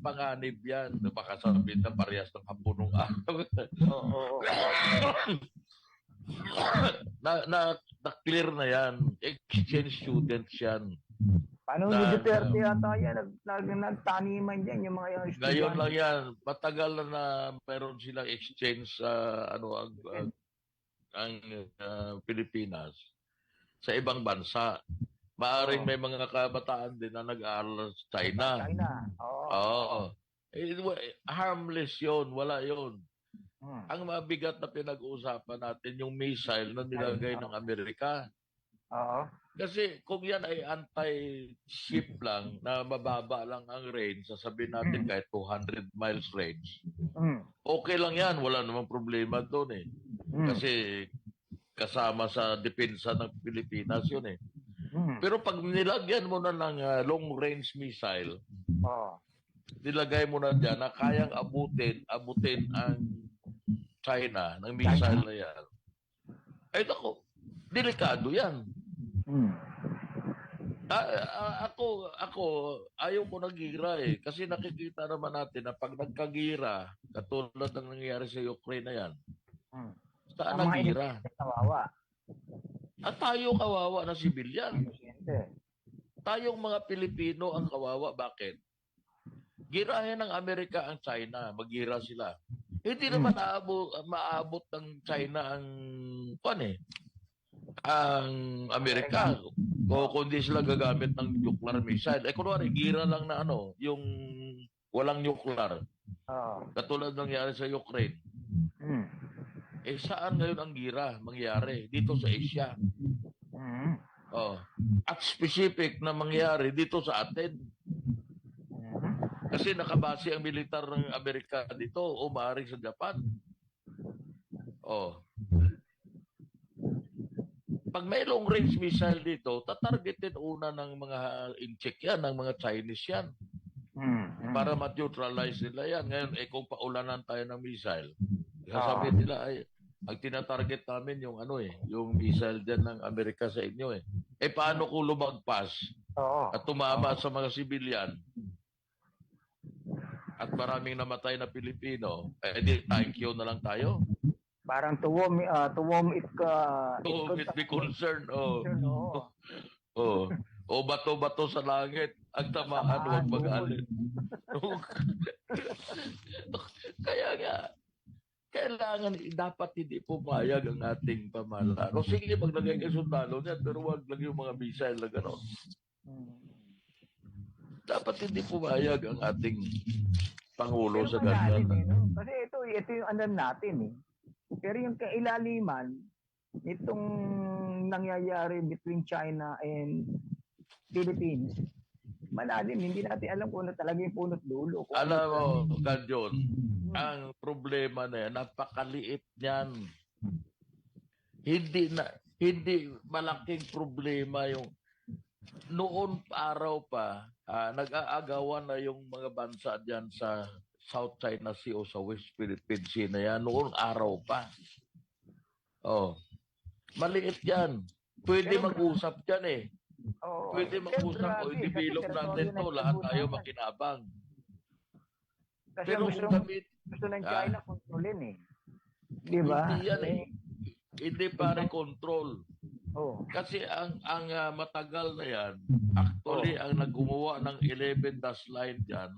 Speaker 2: panganib yan. Baka sabihin na parehas ng hapunong araw. Na-clear na yan. Exchange students yan.
Speaker 3: Paano ni Duterte yata yan? Nagtaniman dyan yung mga estudyante.
Speaker 2: Ngayon lang yan. Matagal na meron silang exchange sa ang Pilipinas sa ibang bansa. Maaring may mga kabataan din na nag-aaral sa China. Oo. Harmless yun. Wala yun. Ang mabigat na pinag-uusapan natin yung missile na nilagay ng Amerika. Kasi kung yan ay anti-ship lang, na mababa lang ang range, sasabihin natin kahit 200 miles range, okay lang yan. Wala namang problema doon eh. Kasi kasama sa depensa ng Pilipinas yun eh. Pero pag nilagyan mo na ng long-range missile, nilagay mo na dyan na kayang abutin ang China ng missile na yan. Ay, ako, delikado yan. Ako, ayaw ko nagira eh. Kasi nakikita naman natin na pag nagkagira, katulad ng nangyayari sa Ukraine na yan, saan nagira? At tayo kawawa na sibilyan. Tayong mga Pilipino ang kawawa. Bakit? Girahin ng Amerika ang China. Magira sila. Hindi naman maabot ng China ang ang Amerika. O kundi sila gagamit ng nuclear missile. Kunwari, gira lang na yung walang nuclear. Katulad ng nangyari sa Ukraine. Saan ngayon ang gira mangyari? Dito sa Asia. At specific na mangyari dito sa atin. Kasi nakabase ang militar ng Amerika dito o maaaring sa Japan. Pag may long range missile dito, tatargetin una ng mga incheck yan, ng mga Chinese yan. Para ma-neutralize nila yan. Ngayon, kung paulanan tayo ng missile, sasabihin nila, ang tinatarget namin yung yung missile dyan ng Amerika sa inyo eh. Paano kung lumagpas at tumama sa mga sibilyan at maraming namatay na Pilipino, di thank you na lang tayo.
Speaker 3: Parang to whom it
Speaker 2: be concerned. O bato-bato sa langit, ang tamaan, huwag mag-alit. Kaya nga, kailangan, dapat hindi pumayag ang ating pamahalaan. O sige, maglagay kayo sundalo niyan, pero huwag lang yung mga missile na gano'n. Dapat hindi pumayag ang ating Pangulo sa ganyan.
Speaker 3: Kasi ito yung natin eh. Pero yung kailaliman, itong nangyayari between China and Philippines, malalim, hindi natin alam kung ano talaga yung punot dulo.
Speaker 2: Alam mo, Kanjon, ang problema na yan, napakaliit niyan. Hindi malaking problema yung noon araw pa, nag-aagawan na yung mga bansa diyan sa South China Sea o sa West Philippine Sea na yan. Noon araw pa. Maliit yan. Pwede mag-usap dyan eh. Pwede mag-usap o i-develop natin to. Lahat tayo makinabang.
Speaker 3: Kasi pero gusto ng China kontrolin eh. Di ba?
Speaker 2: Hindi yan eh. Hindi pare control. Kasi ang matagal na yan, actually, ang naggumawa ng 11 dash line dyan,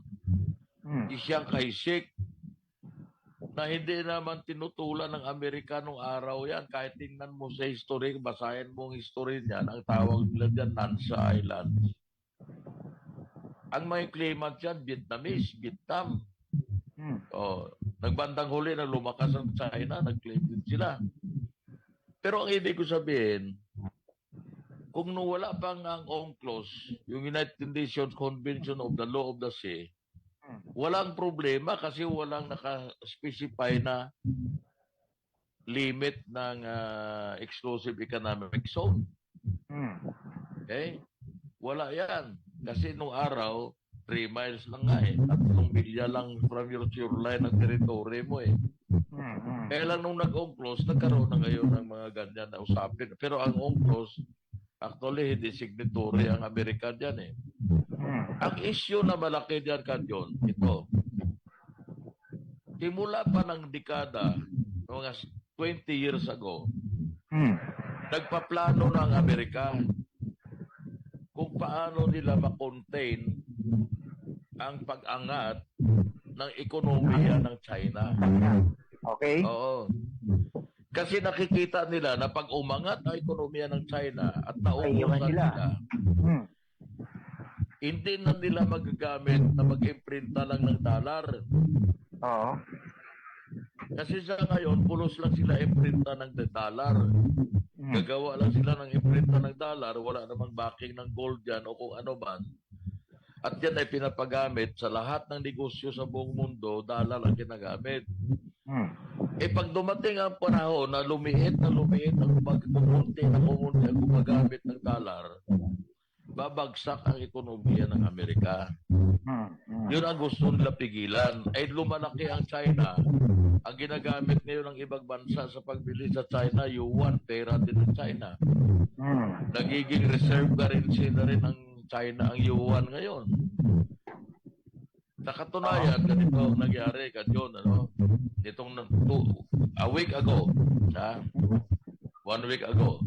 Speaker 2: siyang kay Sheikh. na hindi naman tinutulan ng Amerikanong araw yan. Kahit tingnan mo sa history, basahin mo ang history niyan, ang tawag nila dyan, Nansa Island. Ang may claimant yan, Vietnamese, Vietnam. Nagbandang huli na lumakas ang China, nag-claim din sila. Pero ang ibig ko sabihin, kung wala pang ang UNCLOS, yung United Nations Convention of the Law of the Sea, walang problema kasi walang naka-specify na limit ng exclusive economic zone. Okay? Wala yan. Kasi nung araw, 3 miles lang nga eh. 3 milya lang from your shoreline ng territory mo eh. Kaya lang nung nag-UNCLOS, nagkaroon na ngayon ng mga ganyan na usapin. Pero ang UNCLOS, actually, hindi signatory ang Amerika dyan eh. Ang issue na malaki dyan, Kanyon, ito. Simula pa ng dekada, mga 20 years ago, nagpaplano na ang Amerika kung paano nila makontain ang pag-angat ng ekonomiya ng China.
Speaker 3: Okay.
Speaker 2: Oo. Kasi nakikita nila na pag umangat ang ekonomiya ng China at nauusan nila, hindi na nila magagamit na mag-imprinta lang ng dollar.
Speaker 3: Oo.
Speaker 2: Kasi sa ngayon, pulos lang sila imprinta ng dollar. Gagawa lang sila ng imprinta ng dollar, wala namang backing ng gold yan o kung ano man. At yan ay pinapagamit sa lahat ng negosyo sa buong mundo, dollar ang ginagamit. Pag dumating ang panahon na lumiit ang kumunti ang gumagamit ng dollar, babagsak ang ekonomiya ng Amerika. Yun ang gusto nila pigilan. Lumalaki ang China. Ang ginagamit ngayon ng ibang bansa sa pagbili sa China, yuan, pera din ng China. Nagiging reserve currency na rin ng China ang yuan ngayon. Sa katunayan, ganito ang nangyari, Kanyon, ano? Itong a week ago, 1 week ago,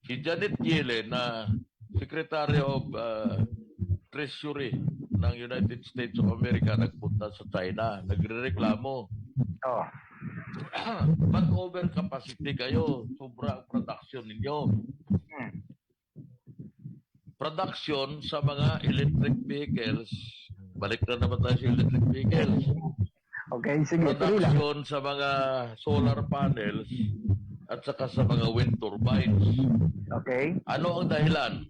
Speaker 2: si Janet Yellen na Secretary of Treasury ng United States of America nagpunta sa China, nagrereklamo. Ba't overcapacity kayo? Sobra ang production ninyo. Production sa mga electric vehicles, balik na naman tayo sa electric vehicles.
Speaker 3: Okay, sige.
Speaker 2: Production sa mga solar panels at saka sa mga wind turbines.
Speaker 3: Okay.
Speaker 2: Ano ang dahilan?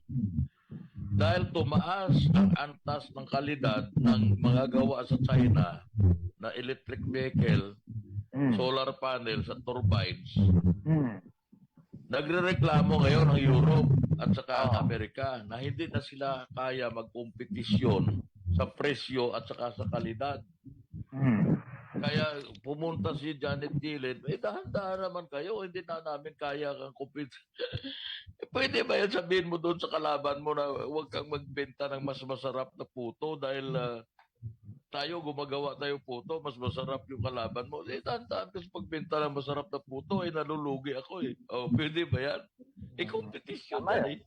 Speaker 2: Dahil tumaas ang antas ng kalidad ng mga gawa sa China na electric vehicle, solar panels at turbines. Nagrereklamo ngayon ang Europe at saka ang Amerika na hindi na sila kaya magkompetisyon sa presyo at saka sa kalidad. Kaya pumunta si Janet Yellen, dahan-dahan naman kayo, hindi na namin kaya kang compete. Pwede ba yan sabihin mo doon sa kalaban mo na huwag kang magbenta ng mas masarap na puto dahil tayo gumagawa tayo puto, mas masarap yung kalaban mo. Dahan-dahan kasi pagbenta ng masarap na puto, nalulugi ako eh. Pwede ba yan? Competition yan eh.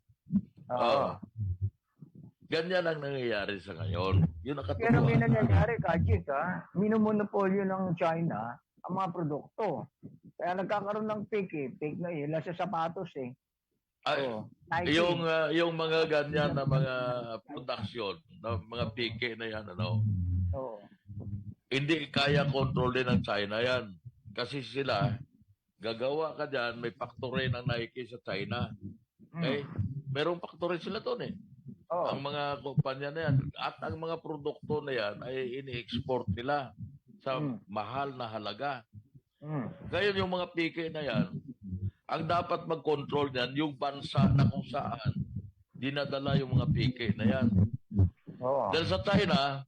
Speaker 2: Ganyan ang nangyayari sa ngayon. Yun ang katuwa.
Speaker 3: Pero may nangyayari, Kajik, minomonopolyo ng China ang mga produkto. Kaya nagkakaroon ng fake na yun, sa sapatos eh.
Speaker 2: Yung mga ganyan na mga production, na mga pike na yan, hindi kaya kontrolin ng China yan. Kasi sila, gagawa ka dyan, may factory ng Nike sa China. Okay? Merong factory sila doon eh. Ang mga kumpanya na yan at ang mga produkto na yan ay ini-export nila sa mahal na halaga. Ngayon yung mga pike na yan, ang dapat mag-control niyan yung bansa na kung saan dinadala yung mga pike na yan. Dahil sa China,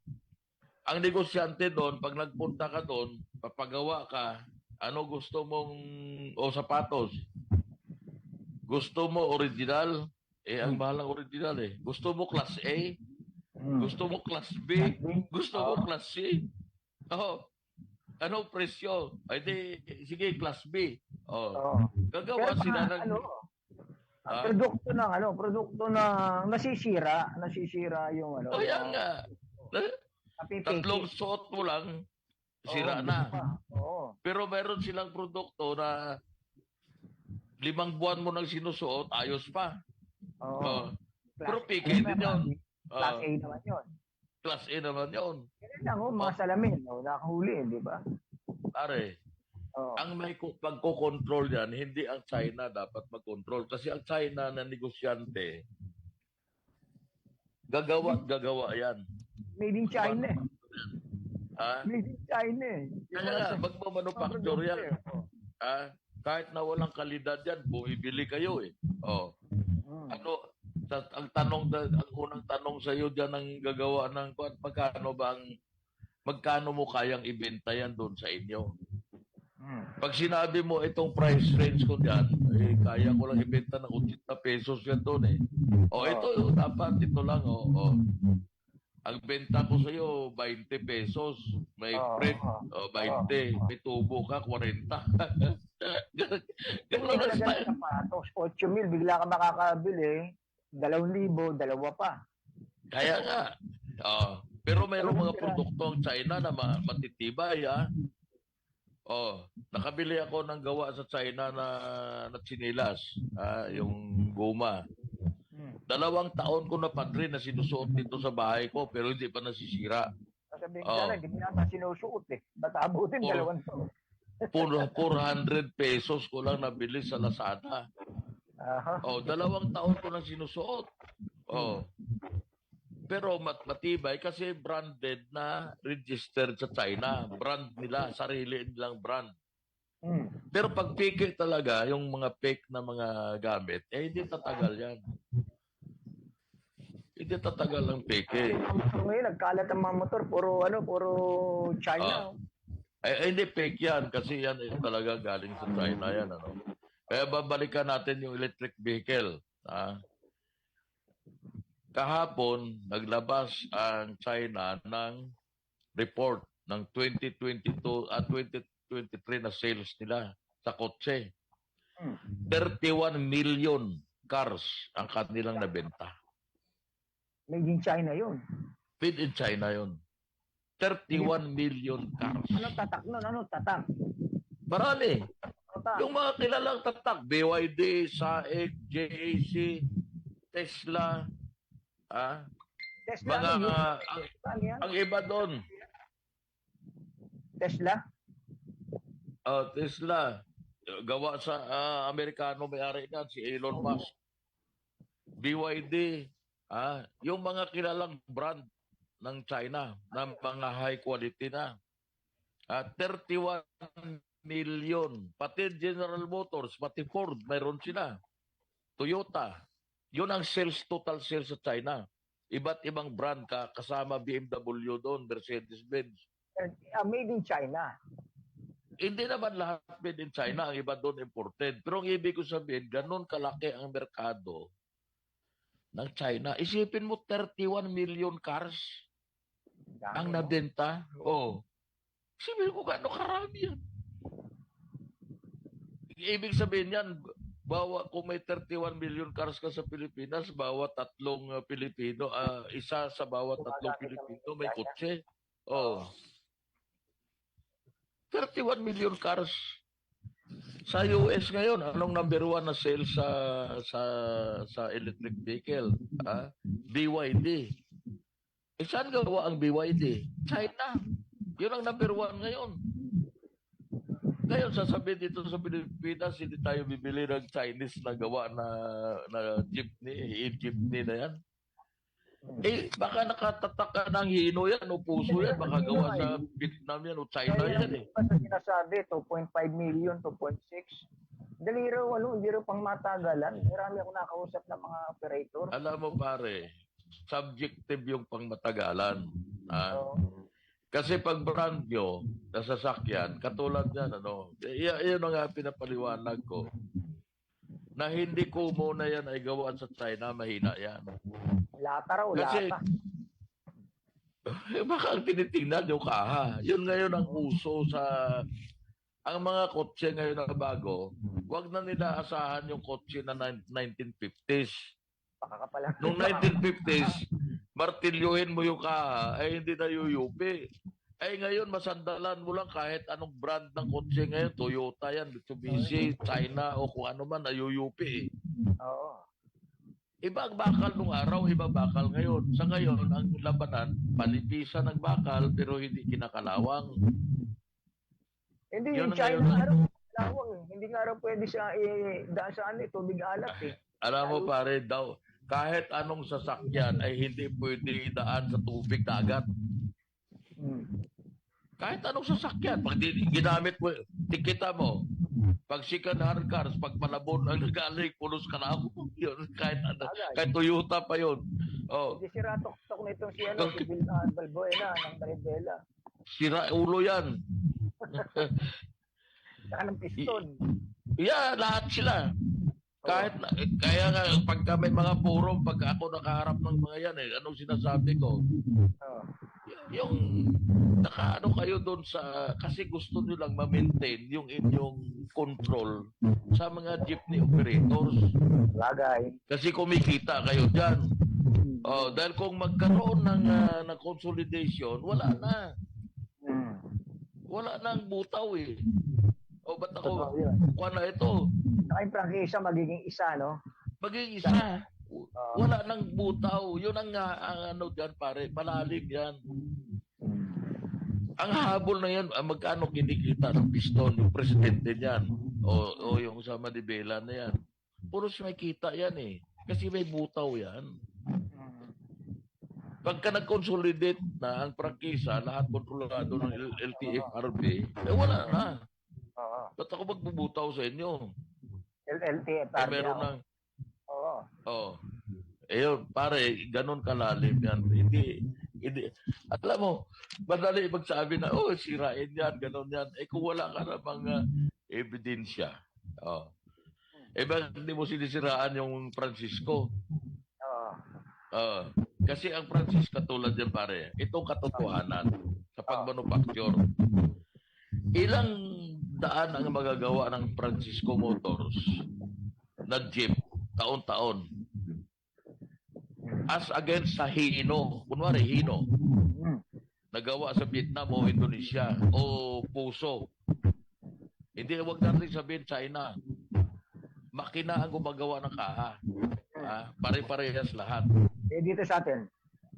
Speaker 2: ang negosyante doon, pag nagpunta ka doon, papagawa ka, ano gusto mong, sapatos, gusto mo original, ang mahal ng original eh. Gusto mo class A? Gusto mo class B? Gusto mo class C? Anong presyo? Sige, class B. Gagawa sila ng...
Speaker 3: produkto na nasisira yung
Speaker 2: Yan nga. Tatlong suot mo lang, sira
Speaker 3: Oo,
Speaker 2: na.
Speaker 3: gusto pa. Oo.
Speaker 2: Pero meron silang produkto na 5 buwan mo nang sinusuot, ayos pa.
Speaker 3: Oo.
Speaker 2: Oh. Pero
Speaker 3: Class
Speaker 2: piki din yun.
Speaker 3: Class
Speaker 2: Oh,
Speaker 3: A naman yun.
Speaker 2: class A naman yun.
Speaker 3: Ganun lang,
Speaker 2: Oh,
Speaker 3: mga salamin. Nakahuli, di ba?
Speaker 2: pare,
Speaker 3: Oo.
Speaker 2: ang may pagkocontrol yan, hindi ang China dapat mag-control. Kasi ang China na negosyante, gagawa yan.
Speaker 3: Made in China.
Speaker 2: Ha?
Speaker 3: Made in China.
Speaker 2: Kaya nga, magmamanufacture yan. Ha? Kahit na walang kalidad yan, bumibili kayo eh. Oh. Ano, ang unang tanong sa iyo diyan ang gagawa ng magkano mo kayang ibenta yan doon sa inyo? Pag sinabi mo itong price range ko diyan, eh kaya ko lang ibenta ng 80 pesos yan doon eh. Ito dapat ito lang Ang benta ko sa iyo 20 pesos, may spread 20, may tubo ka 40.
Speaker 3: Ganun lang style. Sapatos, 8,000, bigla ka makakabili. 2,000, dalawa pa.
Speaker 2: Kaya nga. Pero mayroong mga produkto ang China na matitibay. Nakabili ako ng gawa sa China na chinilas. Yung goma. 2 taon ko na pa rin na sinusuot dito sa bahay ko pero hindi pa nasisira.
Speaker 3: Sabihin ko sana, hindi mo naman sinusuot eh. Ba't abutin 2 taon?
Speaker 2: 400 pesos ko lang nabili sa Lazada. 2 taon ko nang sinusuot. Pero matibay kasi branded na registered sa China. Brand nila, sarili nilang brand. Pero pag fake talaga, yung mga fake na mga gamit, hindi tatagal yan. Hindi tatagal ang fake.
Speaker 3: Ngayon, nagkalat ang mga motor, puro China.
Speaker 2: Hindi fake yan kasi yan talaga galing sa China yan. Kaya babalikan natin yung electric vehicle. Kahapon, naglabas ang China ng report ng 2022 at 2023 na sales nila sa kotse. 31 million cars ang kanilang nabenta.
Speaker 3: Made in China yun.
Speaker 2: Made in China yun. 31 million cars.
Speaker 3: Ano tatak nun? Ano tatak?
Speaker 2: Marami. Yung mga kilalang tatak, BYD, SAIC, JAC, Tesla,
Speaker 3: Tesla,
Speaker 2: mga ang iba doon.
Speaker 3: Tesla?
Speaker 2: Tesla. Gawa sa Amerikano may-ari niyan, si Elon Musk. BYD, yung mga kilalang brand ng China, ng mga high quality na. 31 million. Pati General Motors, pati Ford, mayroon sila. Toyota. Yun ang total sales sa China. Iba't ibang brand kasama BMW doon, Mercedes-Benz.
Speaker 3: Made in China.
Speaker 2: Hindi naman lahat made in China, ang iba doon imported. Pero ang ibig ko sabihin, ganun kalaki ang merkado ng China. Isipin mo 31 million cars ang nabenta. Isipin ko gano'ng karami yan. Ibig sabihin yan, kung may 31 million cars ka sa Pilipinas, bawat 3 Pilipino, isa sa bawat 3 Pilipino may kotse. 31 million cars. Sa US ngayon, anong number 1 na sales sa electric vehicle? BYD. Saan gawa ang BYD? China. Yun ang number 1 ngayon. Ngayon, sasabihin dito sa Pilipinas, hindi tayo bibili ng Chinese na gawa na jeepney, jeepney na yan. Baka nakatatak ka ng hino yan o puso yan. Baka gawa sa Vietnam yan o China yan eh.
Speaker 3: Kasi sinasabi, 2.5 million, 2.6. Dali raw, hindi raw pang matagalan. Marami ako nakausap ng mga operator.
Speaker 2: Alam mo pare, subjective yung pang matagalan. Kasi pag brand nyo, nasasakyan, katulad yan, yun ang pinapaliwanag ko. Na hindi ko muna yan ay gawa sa China, mahina yan.
Speaker 3: Lata raw,
Speaker 2: kasi,
Speaker 3: lata.
Speaker 2: Baka ang tinitingnan yung kaha. Yun ngayon ang uso sa ang mga kotse ngayon na bago, wag na nila asahan yung kotse na 1950s.
Speaker 3: Baka ka pala.
Speaker 2: Noong 1950s, martilyuhin mo yung kaha, ay hindi na yuyupi. Ay ngayon, masandalan mo lang kahit anong brand ng kotse ngayon. Toyota yan, Mitsubishi, China, o kung ano man, ayuyupi eh.
Speaker 3: Oo.
Speaker 2: Iba ang bakal nung araw, iba bakal ngayon. Sa ngayon, ang labanan, palipisan ng bakal pero hindi kinakalawang.
Speaker 3: Hindi,
Speaker 2: Yun
Speaker 3: yung
Speaker 2: ang
Speaker 3: China
Speaker 2: ngayon.
Speaker 3: araw, lawang eh. Hindi nga araw pwede siya daan sa tubig alat eh.
Speaker 2: Alam mo pare, daw, kahit anong sasakyan ay hindi pwede idaan sa tubig dagat. Kahit anong sasakyan, pag ginamit mo, tikita mo, pag second hand cars, pag malabon ang nagaling, pulos ka na ako. Yun, kahit Toyota pa yun. Oh.
Speaker 3: Hindi sira tok-tok na itong si Balbuena ng Manibela.
Speaker 2: Sira ulo yan.
Speaker 3: Saka ng piston.
Speaker 2: Yeah, lahat sila. Kahit kaya nga pagka may mga forum, pag ako nakaharap ng mga yan anong sinasabi ko? Yung nakaano kayo doon sa kasi gusto niyo lang ma-maintain yung inyong control sa mga jeepney operators.
Speaker 3: Lagay.
Speaker 2: Kasi kumikita kayo diyan. Oh, dahil kung magkaroon ng consolidation, wala na. Wala nang butaw eh. O ba't ako, kuha na ito?
Speaker 3: Saka yung prangkisa magiging isa, no?
Speaker 2: Magiging isa. Wala nang butaw. Yun ang ano dyan, pare. Malalim yan. Ang habol na yan, magkano kinikita ng piston, yung presidente niyan. O yung sa Manibela na yan. Puros may kita yan eh. Kasi may butaw yan. Pagka nag-consolidate na ang prangkisa, lahat kontrolado ng LTFRB, wala na. Ba't ako magbubutaw sa inyo?
Speaker 3: LTFRB.
Speaker 2: Meron ng...
Speaker 3: Oo.
Speaker 2: Ayun, pare, ganun kalalim yan. Hindi, alam mo, madali magsabi na, sirain yan, ganun yan. Kung wala ka na mga ebidensya, hindi mo sinisiraan yung Francisco. Kasi ang Francisco katulad yan, pare, itong katotohanan sa pag-manufacture. Ilang daan ang magagawa ng Francisco Motors na jeep taon-taon as against sa Hino. Kunwari, Hino. Nagawa sa Vietnam o Indonesia o Puso. Hindi, huwag natin sabihin China. Makina ang gumagawa ng kaha. Pare-parehas lahat.
Speaker 3: Dito sa atin,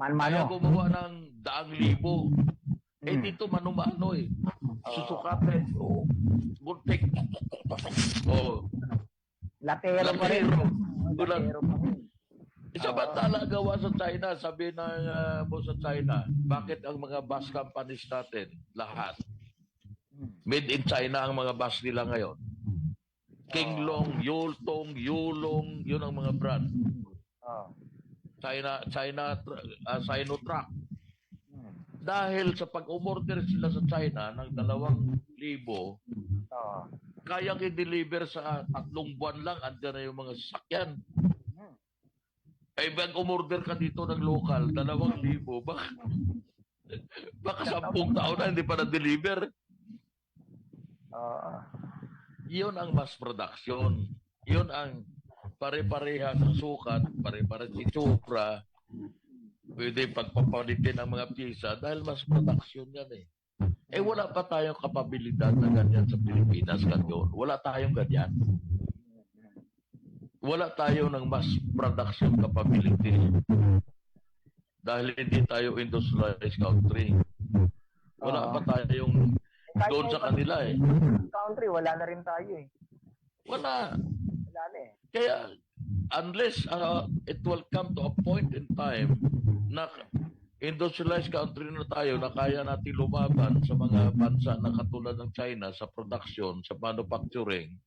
Speaker 2: Kaya
Speaker 3: man-mano.
Speaker 2: gumawa ng 100,000. Dito mano-mano eh. Susukatin. Guntik.
Speaker 3: Latero pa rin.
Speaker 2: Gulat.
Speaker 3: Latero pa rin.
Speaker 2: Samantala gawa sa China, sabi na mo sa China, bakit ang mga bus companies natin, lahat, made in China ang mga bus nila ngayon? Kinglong, Yultong, Yulong, yun ang mga brand. China Sinotruk. Dahil sa pag-umorder sila sa China ng 2,000, kayang i-deliver sa 3 buwan lang, andyan na yung mga sasakyan. Pag umorder ka dito ng local, 2,000, baka 10 taon na hindi pa na-deliver. Yun ang mass production. Yun ang pare-parehas ang sukat, pare-parehas itsura. Pwede pagpapalitin ang mga pyesa dahil mass production yan eh. Wala pa tayong kapabilidad na ganyan sa Pilipinas kanyon. Wala tayong ganyan. Wala tayo ng mass production capability dahil hindi tayo industrialized country. Wala pa tayong doon sa kanila eh.
Speaker 3: Country, wala na rin tayo eh.
Speaker 2: Wala.
Speaker 3: Wala na eh.
Speaker 2: Kaya unless it will come to a point in time na industrialized country na tayo na kaya natin lumaban sa mga bansa na katulad ng China sa production, sa manufacturing,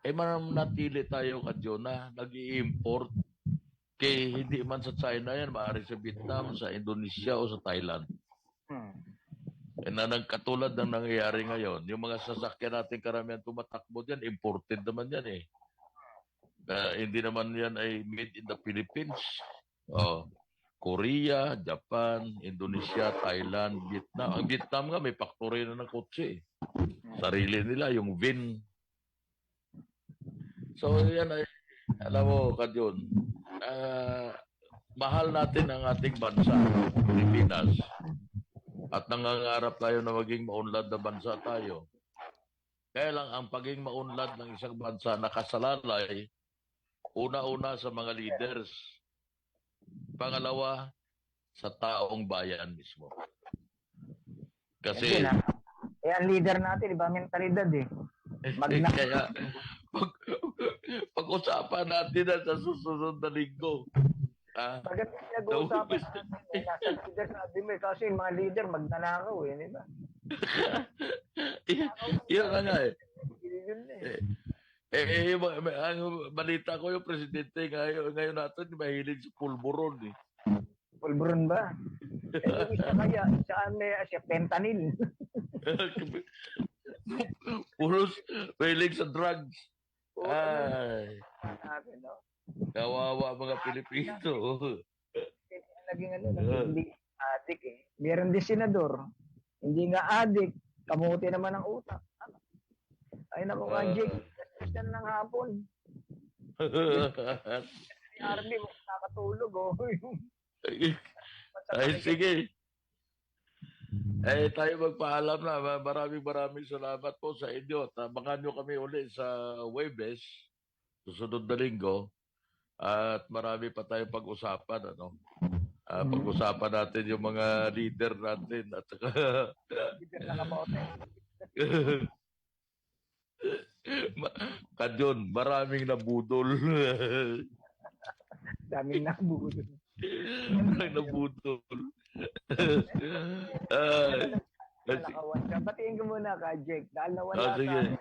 Speaker 2: manatili tayo kadyo na nag-i-import kay hindi man sa China yan, maaari sa Vietnam, sa Indonesia o sa Thailand. Na nagkatulad ng nangyayari ngayon, yung mga sasakyan natin karamihan tumatakbo dyan, imported naman yan eh. Hindi naman yan ay made in the Philippines. Korea, Japan, Indonesia, Thailand, Vietnam. Ang Vietnam nga may factory na ng kotse. Sarili nila, yung VIN. So yan ay, alam mo, Kadyon, mahal natin ang ating bansa, Pilipinas. At nangangarap tayo na maging maunlad na bansa tayo. Kaya lang ang pagiging maunlad ng isang bansa nakasalalay, una-una sa mga leaders. Pangalawa, sa taong bayan mismo. Kasi,
Speaker 3: ang leader natin, iba mentalidad eh.
Speaker 2: kaya, pag-usapan natin na sa susunod na linggo.
Speaker 3: Pagkat nag-uusapan natin, nasa leader sabi mo, kasi yung mga leader magnanakaw eh, di ba?
Speaker 2: Yun na nga eh.
Speaker 3: Yun eh.
Speaker 2: Ang balita ko yung presidente ngayon natin, mahilig sa pulburon eh.
Speaker 3: Pulburon ba? Yung isa kaya, siya fentanyl.
Speaker 2: Puros mahilig sa drugs. Ay,
Speaker 3: Natin, no?
Speaker 2: kawawa mga Pilipino.
Speaker 3: Naging addict eh. Meron din senador, hindi nga addict, kamuti naman ang utak. Ay naku nga, Jake, Christian ng hapon. Si Arby, nakatulog, oh.
Speaker 2: Ay, sige. Tayo magpaalam na. Maraming salamat po sa inyo. At abangan nyo kami uli sa Webes, susunod na linggo. At marami pa tayong pag-usapan. Pag-usapan natin yung mga leader natin. At saka...
Speaker 3: Leader na kamote.
Speaker 2: Kadyon, maraming nabudol.
Speaker 3: Daming nabudol.
Speaker 2: Maraming nabudol.
Speaker 3: Nakawan ka. Batiin ko muna ka, Jake. Dahil nawala
Speaker 2: sige.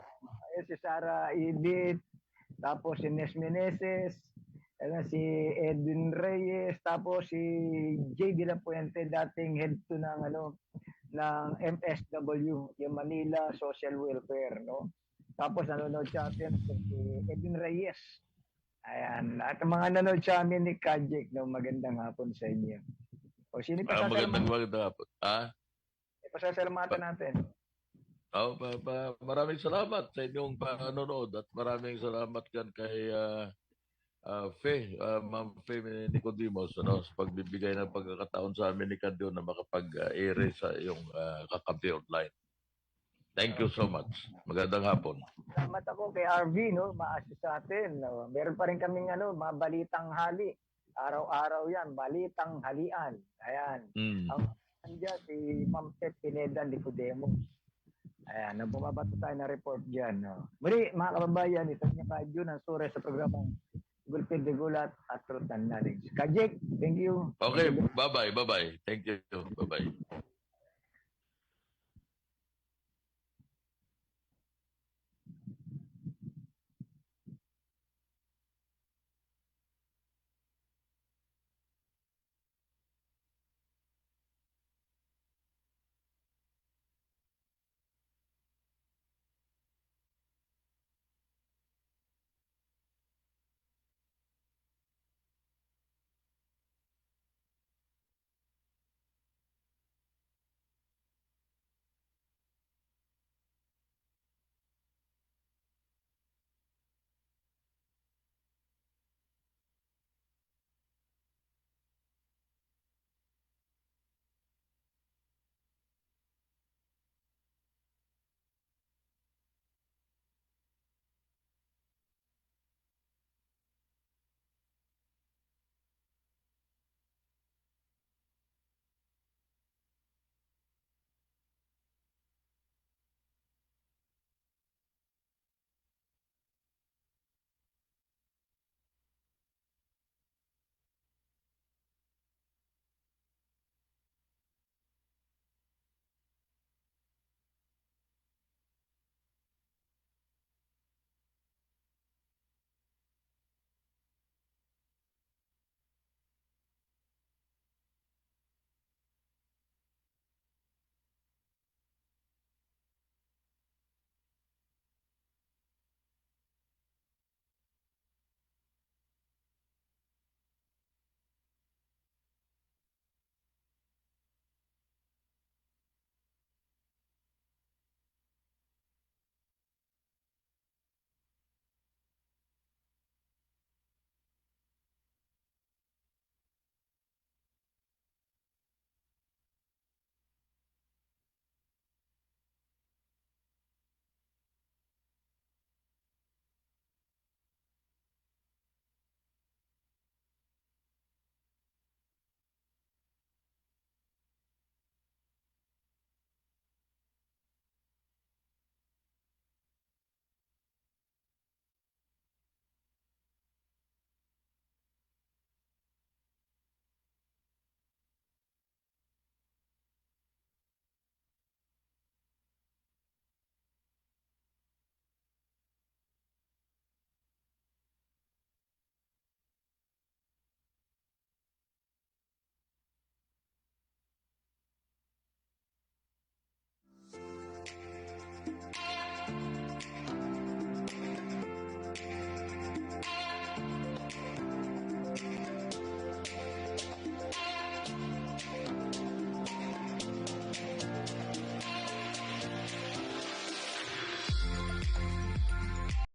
Speaker 3: Si Sarah Edith, tapos si Nes Meneses, si Edwin Reyes, tapos si J. De La Puente, dating head to ng MSW, yung Manila Social Welfare, no? Tapos nanonood sa atin si Edwin Reyes. Ayan. At ang mga nanonood sa amin ni Kajik, no, magandang hapon sa inyo. O sino pa
Speaker 2: magandang hapon.
Speaker 3: Pasasalamatan natin.
Speaker 2: Maraming salamat sa inyong panonood at maraming salamat yan kay Ma'am Faye Nicodimos sa pagbibigay ng pagkakataon sa amin ni Kadyo na makapag-air sa iyong kakampi online. Thank you so much. Magandang hapon.
Speaker 3: Salamat ako kay RV, no, ma-assist sa atin. No. Meron pa rin kaming mga balitang hali. Araw-araw yan, balitang halian. Ayan. Ang nandiyan si Ma'am Pep Pineda Nicodemos. Ayan, bumabato tayo na report dyan. No. Muli, mga kababayan, ito niya Kadyo ng Sure sa programang Gulpid de Gulat at Truth and Knowledge. Kajik, thank you.
Speaker 2: Okay, bye-bye. Thank you. Bye-bye.